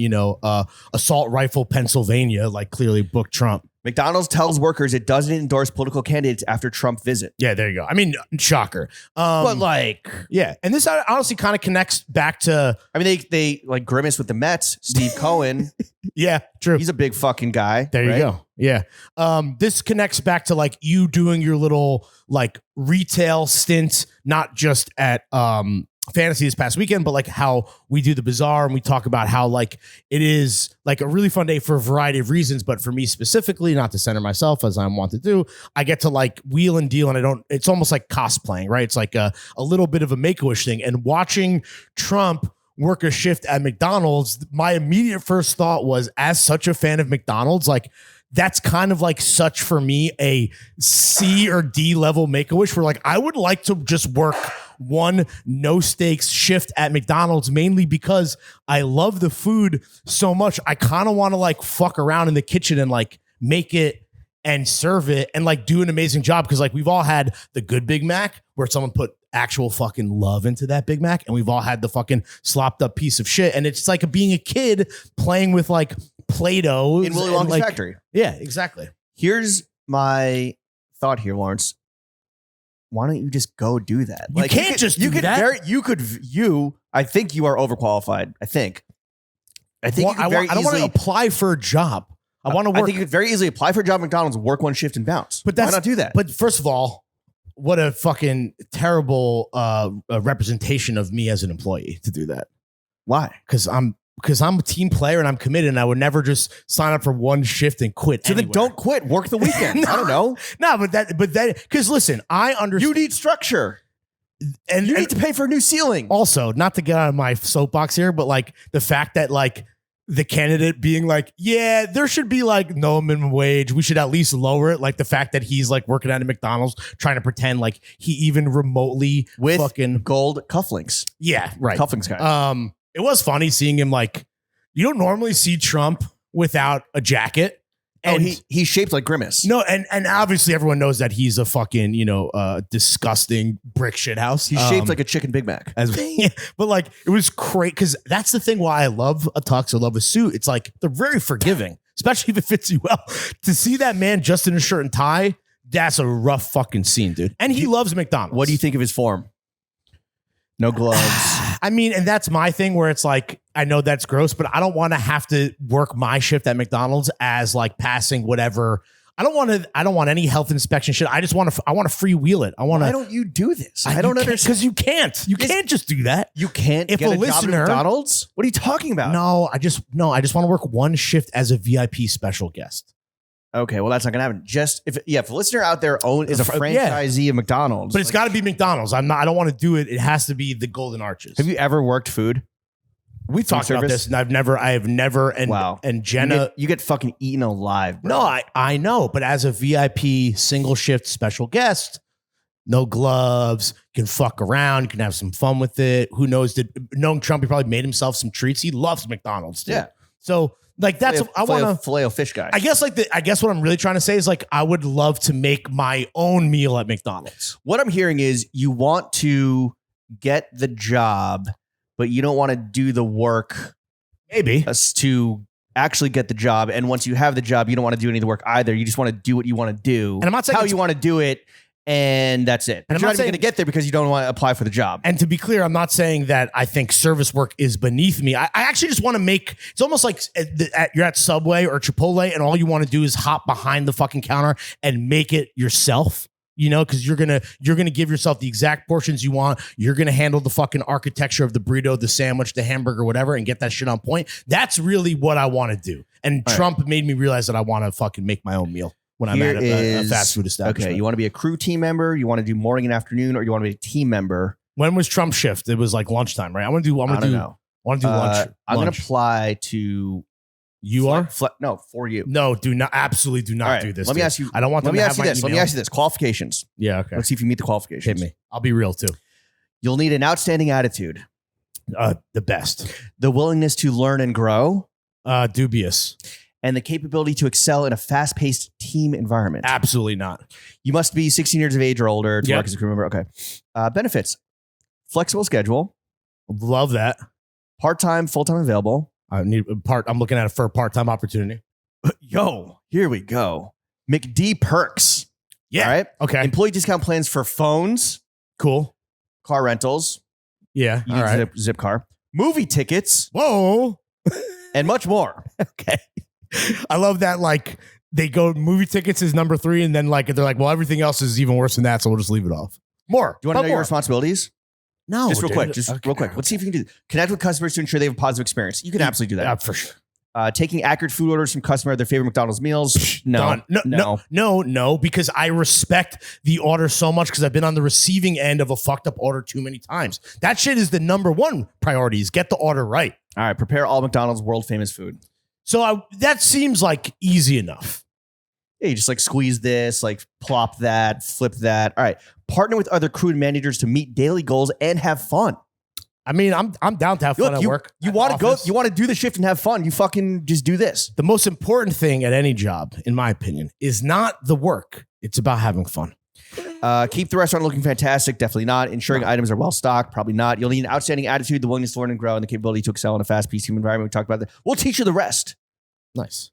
Assault Rifle, Pennsylvania, like clearly booked Trump.
McDonald's tells workers it doesn't endorse political candidates after Trump visit.
Yeah, there you go. I mean, shocker.
But like,
yeah. And this honestly kind of connects back to,
I mean, they like grimace with the Mets, Steve Cohen.
yeah, true.
He's a big fucking guy.
There you go. Yeah. This connects back to like you doing your little like retail stint, not just at Fantasy this past weekend, but like how we do the bazaar and we talk about how like it is like a really fun day for a variety of reasons. But for me specifically, not to center myself as I want to do, I get to like wheel and deal, and it's almost like cosplaying, right? It's like a little bit of a Make-A-Wish thing. And watching Trump work a shift at McDonald's, my immediate first thought was, as such a fan of McDonald's, like that's kind of like such for me a C or D level Make-A-Wish where like I would like to just work one no stakes shift at McDonald's, mainly because I love the food so much. I kind of want to like fuck around in the kitchen and like make it and serve it and like do an amazing job. Cause like we've all had the good Big Mac where someone put actual fucking love into that Big Mac. And we've all had the fucking slopped up piece of shit. And it's like being a kid playing with like Play-Doh
in Willy Wonka's factory.
Yeah, exactly.
Here's my thought here, Lawrence. Why don't you just go do that?
You can't just do that.
I think you are overqualified. I think
I don't want to apply for a job. I want to work.
I think you could very easily apply for a job at McDonald's, work one shift and bounce.
But
why not do that?
But first of all, what a fucking terrible representation of me as an employee to do that.
Why?
Because I'm a team player and I'm committed, and I would never just sign up for one shift and quit.
So then don't quit. Work the weekend. No, I don't know.
No, but because listen, I understand.
You need structure. And you need to pay for a new ceiling.
Also, not to get out of my soapbox here, but like the fact that like the candidate being like, yeah, there should be like no minimum wage. We should at least lower it. Like the fact that he's like working at a McDonald's trying to pretend like he even remotely
with
fucking
gold cufflinks.
Yeah, right.
Cufflinks guy.
It was funny seeing him like, you don't normally see Trump without a jacket. And
he's shaped like Grimace.
No, and obviously everyone knows that he's a fucking, disgusting brick shit house.
He's shaped like a chicken Big Mac.
But like, it was great because that's the thing why I love a tux, I love a suit. It's like, they're very forgiving, especially if it fits you well. To see that man just in a shirt and tie, that's a rough fucking scene, dude. And he loves McDonald's.
What do you think of his form? No gloves.
I mean, and that's my thing where it's like, I know that's gross, but I don't want to have to work my shift at McDonald's as like passing whatever. I don't want any health inspection shit. I want to freewheel it. Why don't
you do this? I don't understand.
Because you can't. You can't just do that.
You can't if get a job at McDonald's? What are you talking about?
No, I just want to work one shift as a VIP special guest.
Okay, well, that's not gonna happen. Just if a listener out there is a franchisee of McDonald's,
but it's got to be McDonald's. I don't want to do it. It has to be the Golden Arches.
Have you ever worked food?
We talked about this, and I have never. And
wow.
And Jenna,
you get fucking eaten alive, bro.
No, I know, but as a VIP single shift special guest, no gloves, can fuck around, you can have some fun with it. Who knows? Knowing Trump, he probably made himself some treats. He loves McDonald's, dude. Yeah. So. Like that's I want to
filet fish guy.
I guess what I'm really trying to say is like I would love to make my own meal at McDonald's.
What I'm hearing is you want to get the job, but you don't want to do the work.
Maybe
to actually get the job, and once you have the job, you don't want to do any of the work either. You just want to do what you want to do,
and I'm not saying
how you want to do it. And that's it. And you're not even going to get there because you don't want to apply for the job.
And to be clear, I'm not saying that I think service work is beneath me. I actually just want to make, it's almost like you're at Subway or Chipotle and all you want to do is hop behind the fucking counter and make it yourself, because you're going to give yourself the exact portions you want. You're going to handle the fucking architecture of the burrito, the sandwich, the hamburger, whatever, and get that shit on point. That's really what I want to do. And Trump made me realize that I want to fucking make my own meal. When I'm at a fast food establishment.
Okay, you want to be a crew team member, you want to do morning and afternoon, or you want to be a team member?
When was Trump's shift? It was like lunchtime, right? I want to do lunch. I'm
going to apply to
you
for you.
No, absolutely do not do this.
Let me ask you.
I don't want them to have my email.
Let me ask you this. Qualifications.
Yeah, okay.
Let's see if you meet the qualifications.
Hit me. I'll be real too.
You'll need an outstanding attitude.
The best.
The willingness to learn and grow.
Dubious.
And the capability to excel in a fast-paced team environment.
Absolutely not.
You must be 16 years of age or older to work as a crew member. Okay. Benefits. Flexible schedule.
Love that.
Part-time, full-time available.
I'm looking at it for a part-time opportunity.
Yo, here we go. McD perks.
Yeah.
All right.
Okay.
Employee discount plans for phones,
Cool.
car rentals.
Yeah.
You
All
need
right.
zip car, movie tickets,
Whoa.
and much more.
Okay. I love that. Like they go movie tickets is number 3. And then like, they're like, well, everything else is even worse than that. So we'll just leave it off. More.
Do you want to know your responsibilities?
No.
Just real quick. Real quick. Let's see if you can do this. Connect with customers to ensure they have a positive experience. You can absolutely do that.
Yeah, for sure.
Taking accurate food orders from customer their favorite McDonald's meals.
No, because I respect the order so much because I've been on the receiving end of a fucked up order too many times. That shit is the number 1 priority is get the order right.
All right. Prepare all McDonald's world famous food.
So that seems like easy enough.
Yeah, you just like squeeze this, like plop that, flip that. All right. Partner with other crew and managers to meet daily goals and have fun.
I mean, I'm down to have fun at work.
You want to go, you want to do the shift and have fun. You fucking just do this.
The most important thing at any job, in my opinion, is not the work. It's about having fun.
Keep the restaurant looking fantastic. Definitely not. Ensuring items are well stocked. Probably not. You'll need an outstanding attitude, the willingness to learn and grow, and the capability to excel in a fast-paced human environment. We talked about that. We'll teach you the rest.
Nice.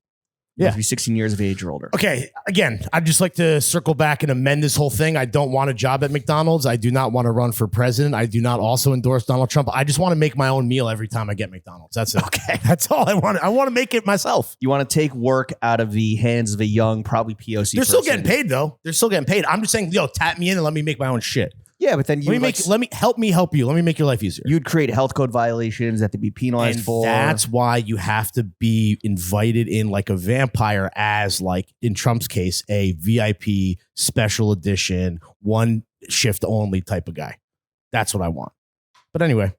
You have to be 16 years of age or older.
Okay. Again, I'd just like to circle back and amend this whole thing. I don't want a job at McDonald's. I do not want to run for president. I do not also endorse Donald Trump. I just want to make my own meal every time I get McDonald's. That's it.
Okay.
That's all I want. I want to make it myself.
You want to take work out of the hands of a young, probably POC
They're still getting paid though. They're still getting paid. I'm just saying, tap me in and let me make my own shit.
Yeah, but then
let me help you. Let me make your life easier.
You'd create health code violations that to be penalized
and
for.
That's why you have to be invited in like a vampire as like in Trump's case, a VIP special edition, 1 shift only type of guy. That's what I want. But anyway,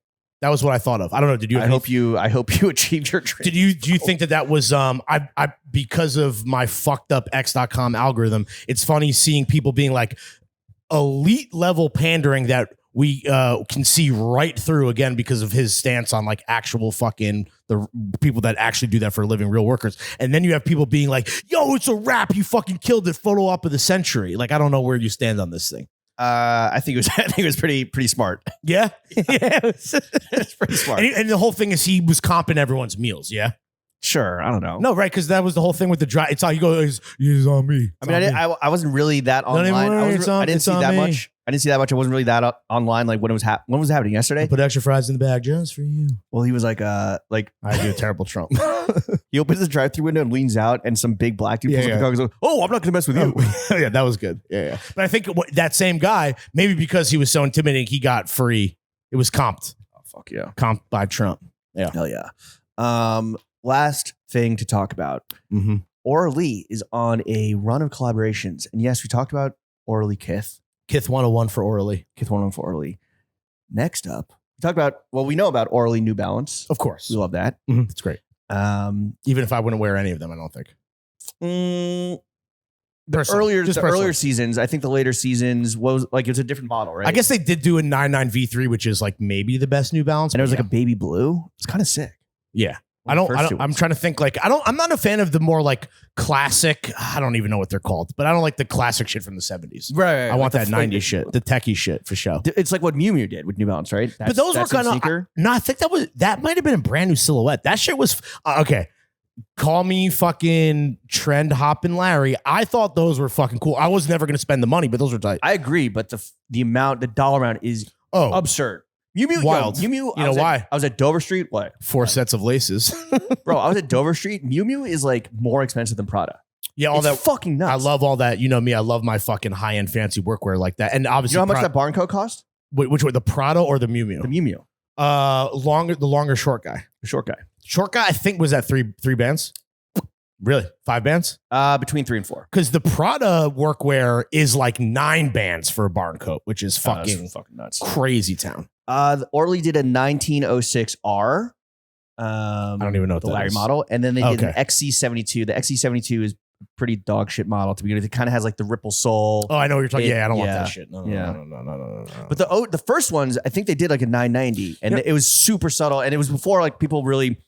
that was what I thought of. I don't know. Did you?
I hope you achieved your dream.
Do you think that was I because of my fucked up X.com algorithm? It's funny seeing people being like, elite level pandering that we can see right through again because of his stance on like actual fucking the people that actually do that for a living, real workers. And then you have people being like, yo, it's a wrap. You fucking killed it. Photo op of the century. Like, I don't know where you stand on this thing.
I think it was pretty smart.
Yeah. Yeah.
It's pretty smart.
And the whole thing is he was comping everyone's meals. Yeah.
Sure, I don't know.
No, right? Because that was the whole thing with the dry. It's all you go. It's on me.
I mean, I wasn't really that online. I didn't see that much. I didn't see that much. I wasn't really that online. Like when it was when was it happening yesterday?
I'll put extra fries in the bag just for you.
Well, he was like
I do a terrible Trump.
He opens the drive-through window and leans out, and some big black dude pulls up the car and goes, "Oh, I'm not going to mess with you."
Yeah, that was good. Yeah. But I think that same guy, maybe because he was so intimidating, he got free. It was comped.
Oh fuck yeah,
comped by Trump. Yeah,
hell yeah. Last thing to talk about.
Mm-hmm.
Auralee is on a run of collaborations. And yes, we talked about Auralee Kith.
Kith 101 for Auralee.
Kith 101 for Auralee. Next up, we talk about, we know about Auralee New Balance.
Of course.
We love that.
Mm-hmm. It's great. Even if I wouldn't wear any of them, I don't think.
The earlier seasons, I think the later seasons was like, it's a different model, right?
I guess they did do a 99 V3, which is like maybe the best New Balance.
And it was like a baby blue. It's kind of sick.
Yeah. I'm trying to think like, I'm not a fan of the more like classic. I don't even know what they're called, but I don't like the classic shit from the 70s.
Right.
I want that 90s shit, the techie shit for show.
It's like what Miu Miu did with New Balance, right?
But those were kind of, I think that might have been a brand new silhouette. That shit was, okay. Call me fucking trend hopping Larry. I thought those were fucking cool. I was never going to spend the money, but those were tight.
I agree, but the dollar amount is absurd. Miu Miu,
wild.
Miu Miu,
you know why?
I was at Dover Street. What?
4 sets of laces.
Bro, I was at Dover Street. Miu Miu is like more expensive than Prada.
Yeah,
it's fucking nuts.
I love all that. You know me. I love my fucking high-end fancy workwear like that. And obviously,
you know how much that barn coat cost?
Which one? The Prada or the Miu Miu?
The Miu Miu.
The longer short guy.
The short guy.
Short guy, I think, was at three bands. Really? 5 bands?
Between 3 and 4.
Because the Prada workwear is like 9 bands for a barn coat, which is fucking
nuts.
Crazy town.
Auralee did a 1906R.
I don't even know what
the
that
Larry
is.
model, and then they did an XC72. The XC72 is a pretty dog shit model to begin with. It kind of has like the ripple sole.
Oh, I know what you're talking. I don't want that shit. No.
But the first ones, I think they did like a 990, and it was super subtle, and it was before like people really.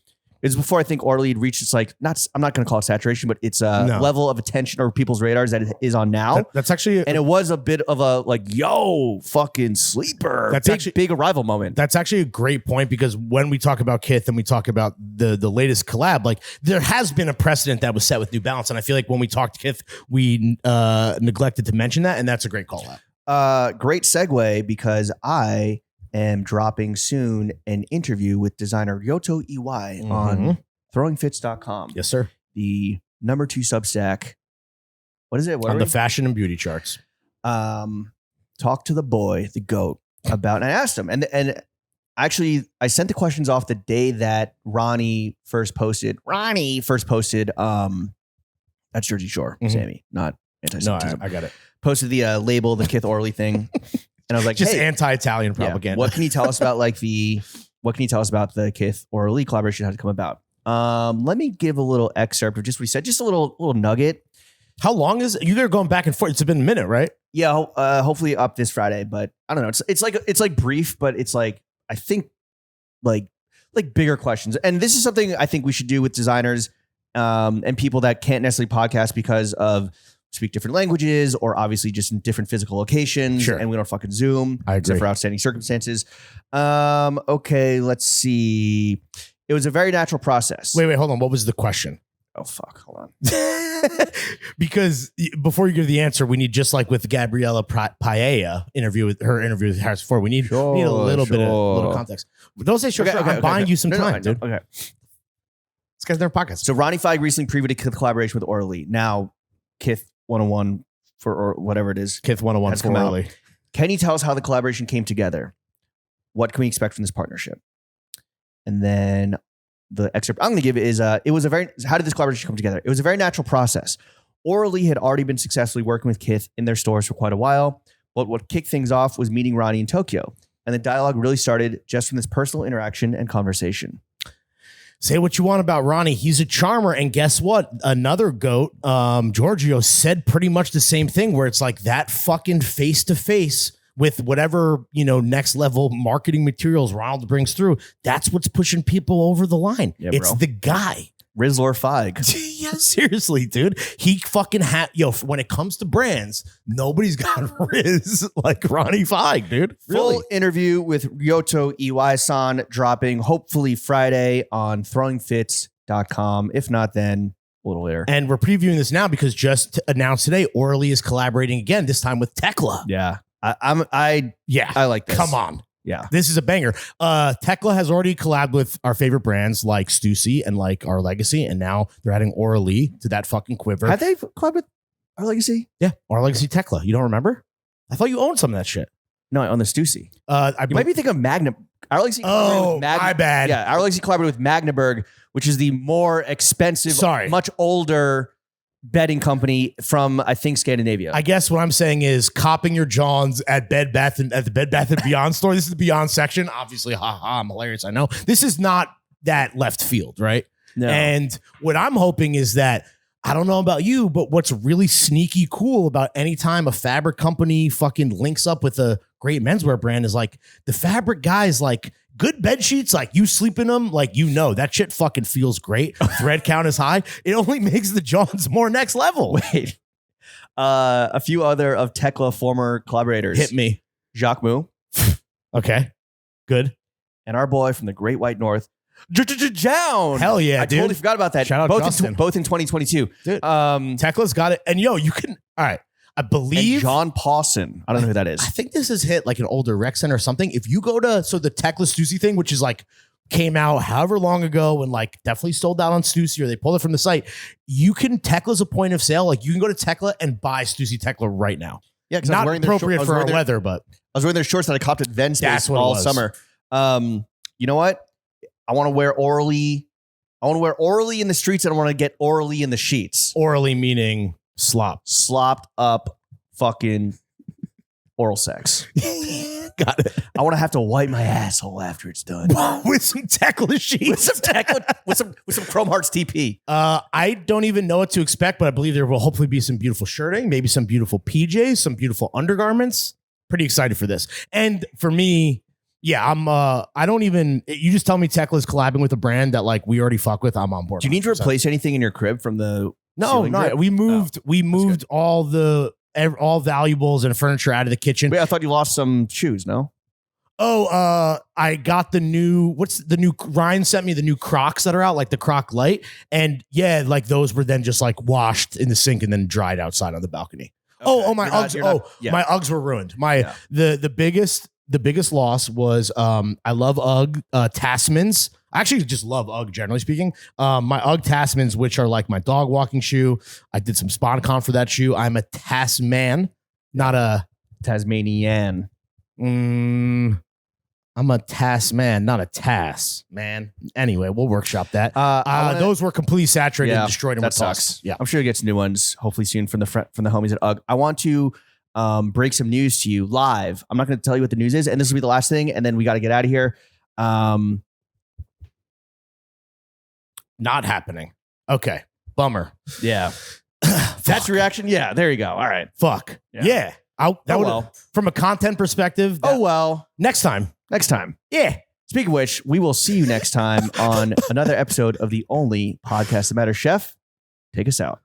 It's before I think Auralee had reached its like I'm not going to call it saturation, but it's a level of attention or people's radars that it is on now.
That's actually,
and it was a bit of a like, yo, fucking sleeper.
That's actually
big arrival moment.
That's actually a great point, because when we talk about Kith and we talk about the latest collab, like there has been a precedent that was set with New Balance, and I feel like when we talked Kith, we neglected to mention that, and that's a great call out.
Great segue, because I am dropping soon an interview with designer Ryota Iwai on throwingfits.com.
Yes, sir.
The number 2 Substack. What is it? What
on the fashion and beauty charts.
Talk to the boy, the GOAT, about, and I asked him, and actually I sent the questions off the day that Ronnie first posted. That's Jersey Shore, Sammy, not anti-Semitism.
No, I got it.
Posted the label, the Kith Auralee thing. And I was like,
just
hey,
anti-Italian propaganda.
What can you tell us about the Kith Auralee collaboration? How to come about? Let me give a little excerpt of just what he said, just a little nugget.
How long is it? You guys are going back and forth. It's been a minute, right?
Yeah, hopefully up this Friday, but I don't know. It's like brief, but it's like, I think like bigger questions. And this is something I think we should do with designers and people that can't necessarily podcast because of speak different languages, or obviously just in different physical locations.
Sure.
And we don't fucking Zoom,
I agree.
except for outstanding circumstances. Okay, let's see. It was a very natural process.
Wait, hold on. What was the question?
Oh, fuck. Hold on.
Because before you give the answer, we need, just like with Gabriella Paella interview with Harrison Ford, we need a little bit of context. Don't say sure. I'm buying you some time, dude.
Okay.
This guy's never podcast.
So Ronnie Feig recently previewed a Kith collaboration with Auralee. Now, Kith 101 or whatever it is.
Kith 101 for Auralee.
Can you tell us how the collaboration came together? What can we expect from this partnership? And then the excerpt I'm going to give is, how did this collaboration come together? It was a very natural process. Auralee had already been successfully working with Kith in their stores for quite a while, but what kicked things off was meeting Ronnie in Tokyo. And the dialogue really started just from this personal interaction and conversation.
Say what you want about Ronnie. He's a charmer. And guess what? Another GOAT, Giorgio, said pretty much the same thing, where it's like that fucking face-to-face with whatever, next level marketing materials Ronald brings through. That's what's pushing people over the line. Yeah, it's the guy.
Rizzler Feig.
Yeah, seriously, dude. He fucking when it comes to brands, nobody's got Riz like Ronnie Feig, dude. Really?
Full interview with Ryota Iwai-san dropping hopefully Friday on throwingfits.com. If not, then a little later.
And we're previewing this now because just announced today, Auralee is collaborating again, this time with Tekla.
Yeah. I like this.
Come on.
Yeah.
This is a banger. Tekla has already collabed with our favorite brands like Stussy and like Our Legacy, and now they're adding Auralee to that fucking quiver.
Have they collabed with Our Legacy?
Yeah. Our Legacy Tekla. You don't remember? I thought you owned some of that shit.
No, I own the Stussy.
You
might be thinking of Magna. Our Legacy
with my bad.
Yeah, Our Legacy collaborated with Magnaberg, which is the more expensive, much older bedding company from, I think, Scandinavia.
I guess what I'm saying is copping your jawnz at the Bed Bath & Beyond store. This is the Beyond section. Obviously, I'm hilarious. I know this is not that left field, right?
No.
And what I'm hoping is that, I don't know about you, but what's really sneaky cool about any time a fabric company fucking links up with a great menswear brand is like the fabric guys, like good bed sheets, like you sleep in them, like that shit fucking feels great. Thread count is high. It only makes the jawnz more next level.
Wait, a few other of Tekla former collaborators.
Hit me,
Jacques Moo.
Okay, good.
And our boy from the Great White North, Jown.
Hell yeah,
I
dude.
totally forgot about that.
Shout out Justin.
Both in 2022.
Dude, Tekla's got it. And you can. All right. I believe
John Pawson. I don't know who that is.
I think this has hit like an older rec center or something. If you go to the Tekla Stussy thing, which is like came out however long ago and like definitely sold out on Stussy, or they pulled it from the site, Tekla's a point of sale. Like you can go to Tekla and buy Stussy Tekla right now.
Yeah, because
not appropriate for our weather, but
I was wearing their shorts that I copped at Ven's Space all summer. You know what? I want to wear Auralee. I want to wear Auralee in the streets, and I want to get Auralee in the sheets.
Auralee meaning slopped up fucking
oral sex.
Got it.
I want to have to wipe my asshole after it's done
with some Tekla sheets,
with some Chrome Hearts TP.
I don't even know what to expect, but I believe there will hopefully be some beautiful shirting, maybe some beautiful PJs, some beautiful undergarments. Pretty excited for this. And for me, Yeah, I don't even. You just tell me Tekla's collabing with a brand that like we already fuck with. I'm on board.
Do you need to replace anything in your crib from the?
No. We moved all valuables and furniture out of the kitchen.
Wait, I thought you lost some shoes. No.
Oh, I got the new. Ryan sent me the new Crocs that are out, like the Croc Light, and yeah, like those were then just like washed in the sink and then dried outside on the balcony. Okay. My Uggs. My Uggs were ruined. The biggest loss was I love Ugg Tasmans. I actually just love Ugg, generally speaking. My Ugg Tasmans, which are like my dog walking shoe. I did some SpawnCon for that shoe. I'm a Tasman, not a
Tasmanian.
I'm a Tasman, not a Tas, man. Anyway, we'll workshop that. Those were completely saturated and destroyed.
That sucks. Yeah, I'm sure he gets new ones hopefully soon from the homies at Ugg. I want to break some news to you live. I'm not going to tell you what the news is, and this will be the last thing, and then we got to get out of here.
Not happening. Okay, bummer.
Yeah, that's your reaction. Yeah, there you go. All right,
fuck. Yeah. From a content perspective. Next time. Yeah.
Speaking of which, we will see you next time on another episode of the only podcast that matters. Chef, take us out.